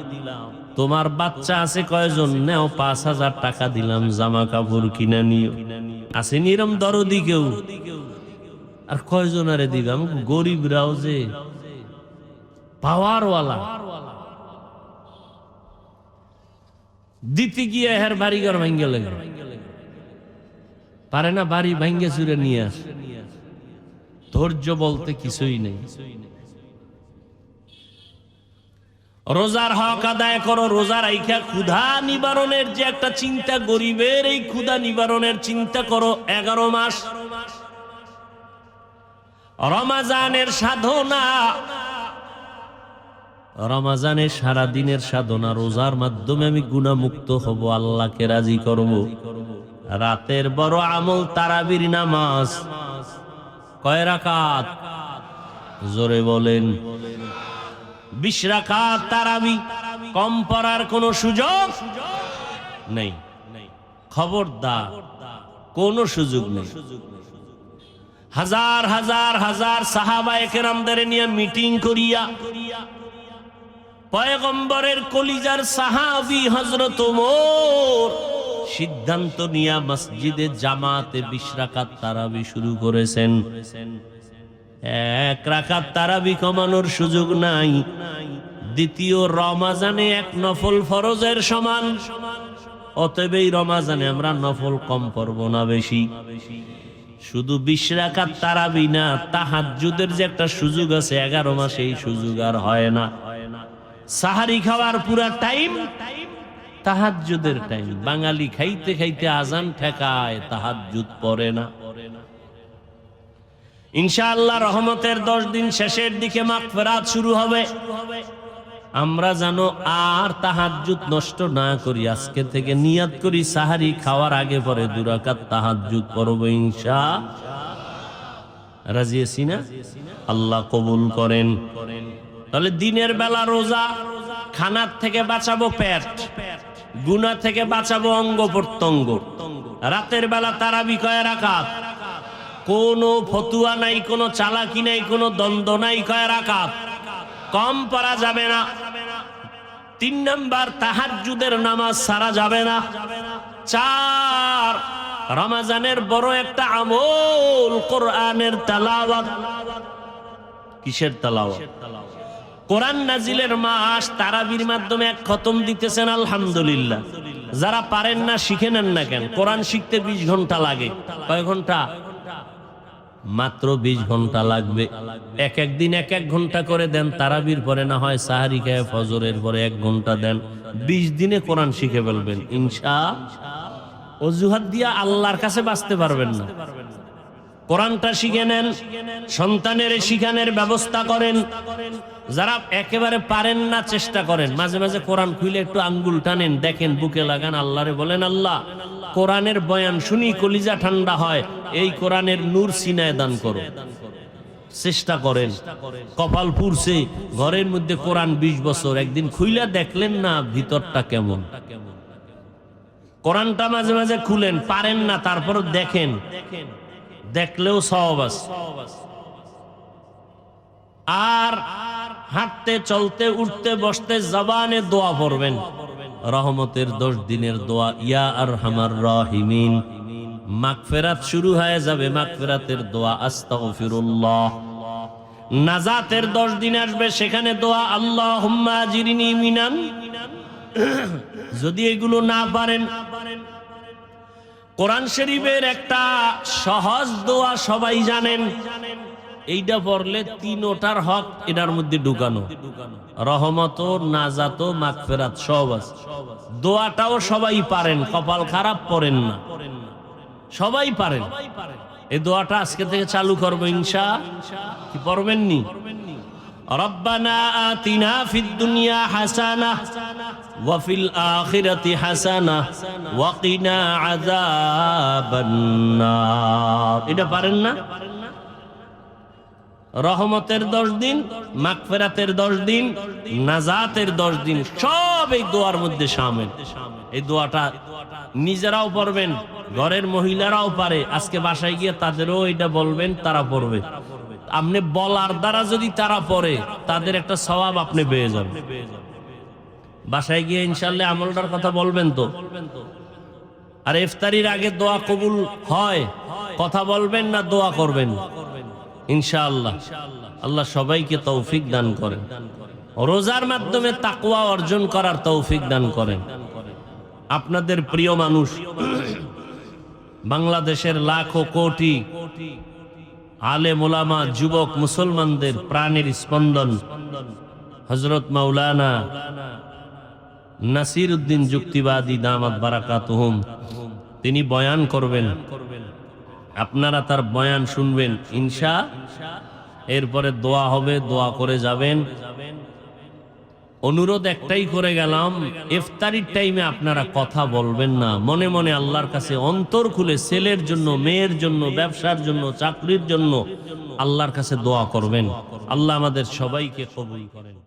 তোমার বাচ্চা আছে কয়জন, নেও 5,000 টাকা দিলাম, জামা কাপড় কিনে নিও। আছে নিরম দরদি কেউ? আর কয়জন আরে দিবে? আমি গরিবরাও যে পাওয়ারওয়ালা, দিতে গিয়ে হের বাড়িঘর ভাঙ্গে লাগে, পারে না বাড়ি ভাঙ্গে চুরে নিয়ে আসে। ধৈর্য বলতে কিছুই নেই। রোজার হক আদায় করো, রোজা রাইখা ক্ষুধা নিবারণের যে একটা চিন্তা, গরিবের এই ক্ষুধা নিবারণের চিন্তা করো। 11 মাস রমাজানের সাধনা, রমাজানের সারাদিনের সাধনা, রোজার মাধ্যমে আমি গুনাহমুক্ত হব, আল্লাহকে রাজি করব। রাতের বড় আমল তারাবির নামাজ। কয় রাকাত? জোরে বলেন। 20 রাকাত তারাবি। কম পড়ার কোনো সুযোগ নেই, খবরদার, কোনো সুযোগ নেই। হাজার হাজার হাজার সাহাবায়ে কেরামদের নিয়ে মিটিং করিয়া পয়গম্বরের কলিজার সাহাবী হযরত ওমর সিদ্ধান্ত নিয়া মসজিদে জামাতে 20 রাকাত তারাবি শুরু করেছেন। 1 রাকাত তারাবি কমানোর সুযোগ নাই। দ্বিতীয় রমাজানে 1 নফল ফরজের সমান। অতএব এই রমাজানে আমরা নফল কম পড়ব না, বেশি। শুধু 20 রাকাত তারাবি না, তাহাজ্জুদের যে একটা সুযোগ আছে 11 মাসে, এই সুযোগ আর হয় না। সাহারি খাওয়ার পুরা টাইম তাহাজ্জুদের টাইম। বাঙালি খাইতে খাইতে আজান ঠেকায়, তাহাজ্জুদ পড়ে না। ইনশাআল্লাহ রহমতের 10 দিন শেষের দিকে মাগফিরাত শুরু হবে। আমরা জানো আর তাহাজ্জুদ নষ্ট না করি, আজকে থেকে নিয়ত করি সাহারি খাওয়ার আগে পরে 2 রাকাত তাহাজ্জুদ পড়ব ইনশাআল্লাহ। রাজি আছি না? আল্লাহ কবুল করেন। তাহলে দিনের বেলা রোজা, খানার থেকে বাঁচাবো পেট, গুনাহ থেকে বাঁচাবো অঙ্গ প্রত্যঙ্গ। রাতের বেলা তারাবি কয় রাকাত? কোনো ফতুয়া নাই, কোনো চালাকি নাই, কোনো দ্বন্দ্ব নাই, কয় রাকাত? কম পড়া যাবে না। 3 নাম্বার, তাহাজ্জুদের নামাজ সারা যাবে না। 4, রমজানের বড় একটা আমল কোরআনের তেলাওয়াত। কিসের তেলাওয়াত? কোরআন নাজিলের মাস, তারাবির মাধ্যমে 1 খতম দিতেছেন, আলহামদুলিল্লাহ। যারা পারেন না শিখে নেন না কেন? কোরআন শিখতে 20 ঘন্টা লাগে। কয় ঘন্টা? মাত্র 20 ঘন্টা লাগবে। এক একদিন এক এক ঘন্টা করে দেন, তারাবির পরে না হয় সাহারি খেয়ে ফজরের পরে 1 ঘন্টা দেন। 20 দিনে কোরআন শিখে ফেলবেন ইনশাআল্লাহ। অজুহাত দিয়া আল্লাহর কাছে বাঁচতে পারবেন না। কোরআনটা শিখে নেন, সন্তানের শিখানোর ব্যবস্থা করেন। যারা একেবারে পারেন না চেষ্টা করেন, মাঝে মাঝে কোরআন খুলে একটু আঙ্গুল টানেন, দেখেন, বুকে লাগান, আল্লাহরে বলেন, আল্লাহ কোরআনের বয়ান শুনি কলিজা ঠান্ডা হয়, এই কোরআনের নূর সিনায় দান করো। চেষ্টা করেন। কপাল পুরছে, ঘরের মধ্যে কোরআন 20 বছর, একদিন খুইলা দেখলেন না ভিতরটা কেমন। কোরআনটা মাঝে মাঝে খুলেন, পারেন না তারপর দেখেন, দেখলেও সওয়াব আছে। আর হাঁটতে চলতে উঠতে বসতে জবানে দোয়া পড়বেন, রহমতের 10 দিনের দোয়া, ইয়া আরহামার রাহিমিন। মাগফিরাত শুরু হয়ে যাবে, মাগফিরাতের দোয়া, আস্তাগফিরুল্লাহ। নাজাতের 10 দিন আসবে, সেখানে দোয়া, আল্লাহুম্মা আজিরনি মিনান। যদি এগুলো না পারেন, কোরআন শরীফের একটা সহজ দোয়া সবাই জানেন, এইটা পড়লে 3টার হক এটার মধ্যে ঢুকানো, রহমত, নাজাত, মাগফিরাত সব আছে। দোয়াটাও সবাই পারেন, কপাল খারাপ পড়েন না, সবাই পারেন। এই দোয়াটা আজকে থেকে চালু করবো ইনশাআল্লাহ। কি পড়বেননি? রব্বানা আতিনা ফিদ দুনিয়া হাসানাহ ওয়া ফিল আখিরাতি হাসানাহ ওয়া কিনা আযাবান নার। এটা পারেন না? রহমতের 10 দিন, মাগফিরাতের 10 দিন, নাজাতের 10 দিন, সব এই দোয়ার মধ্যে শামিল। এই দোয়াটা নিজেরাও পড়বেন, ঘরের মহিলারাও পারে। আজকে বাসায় গিয়ে তাদেরও এটা বলবেন, তারা পড়বে। আপনি বলার দ্বারা যদি তারা পড়ে, তাদের একটা সওয়াব আপনি পেয়ে যাবেন। বাসায় গিয়ে ইনশাআল্লাহ আমলটার কথা বলবেন তো। আর ইফতারির আগে দোয়া কবুল হয়, কথা বলবেন না দোয়া করবেন ইনশাআল্লাহ। আল্লাহ সবাইকে তৌফিক দান করেন, রোজার মাধ্যমে তাকওয়া অর্জন করার তৌফিক দান করেন। আপনাদের প্রিয় মানুষ, বাংলাদেশের লাখো কোটি আলেম ওলামা, যুবক মুসলমানদের প্রাণের স্পন্দন হযরত মাওলানা নাসির উদ্দিন যুক্তিবাদী দামাত বারাকাতুহুম, তিনি বয়ান করবেন। আপনারা তার বয়ান শুনবেন ইনশাআল্লাহ। এরপরে দোয়া হবে, দোয়া করে যাবেন। অনুরোধ একটাই করে গেলাম, ইফতারির টাইমে আপনারা কথা বলবেন না, মনে মনে আল্লাহর কাছে অন্তর খুলে ছেলের জন্য, মেয়ের জন্য, ব্যবসার জন্য, চাকরির জন্য আল্লাহর কাছে দোয়া করবেন। আল্লাহ আমাদের সবাইকে কবুল করেন।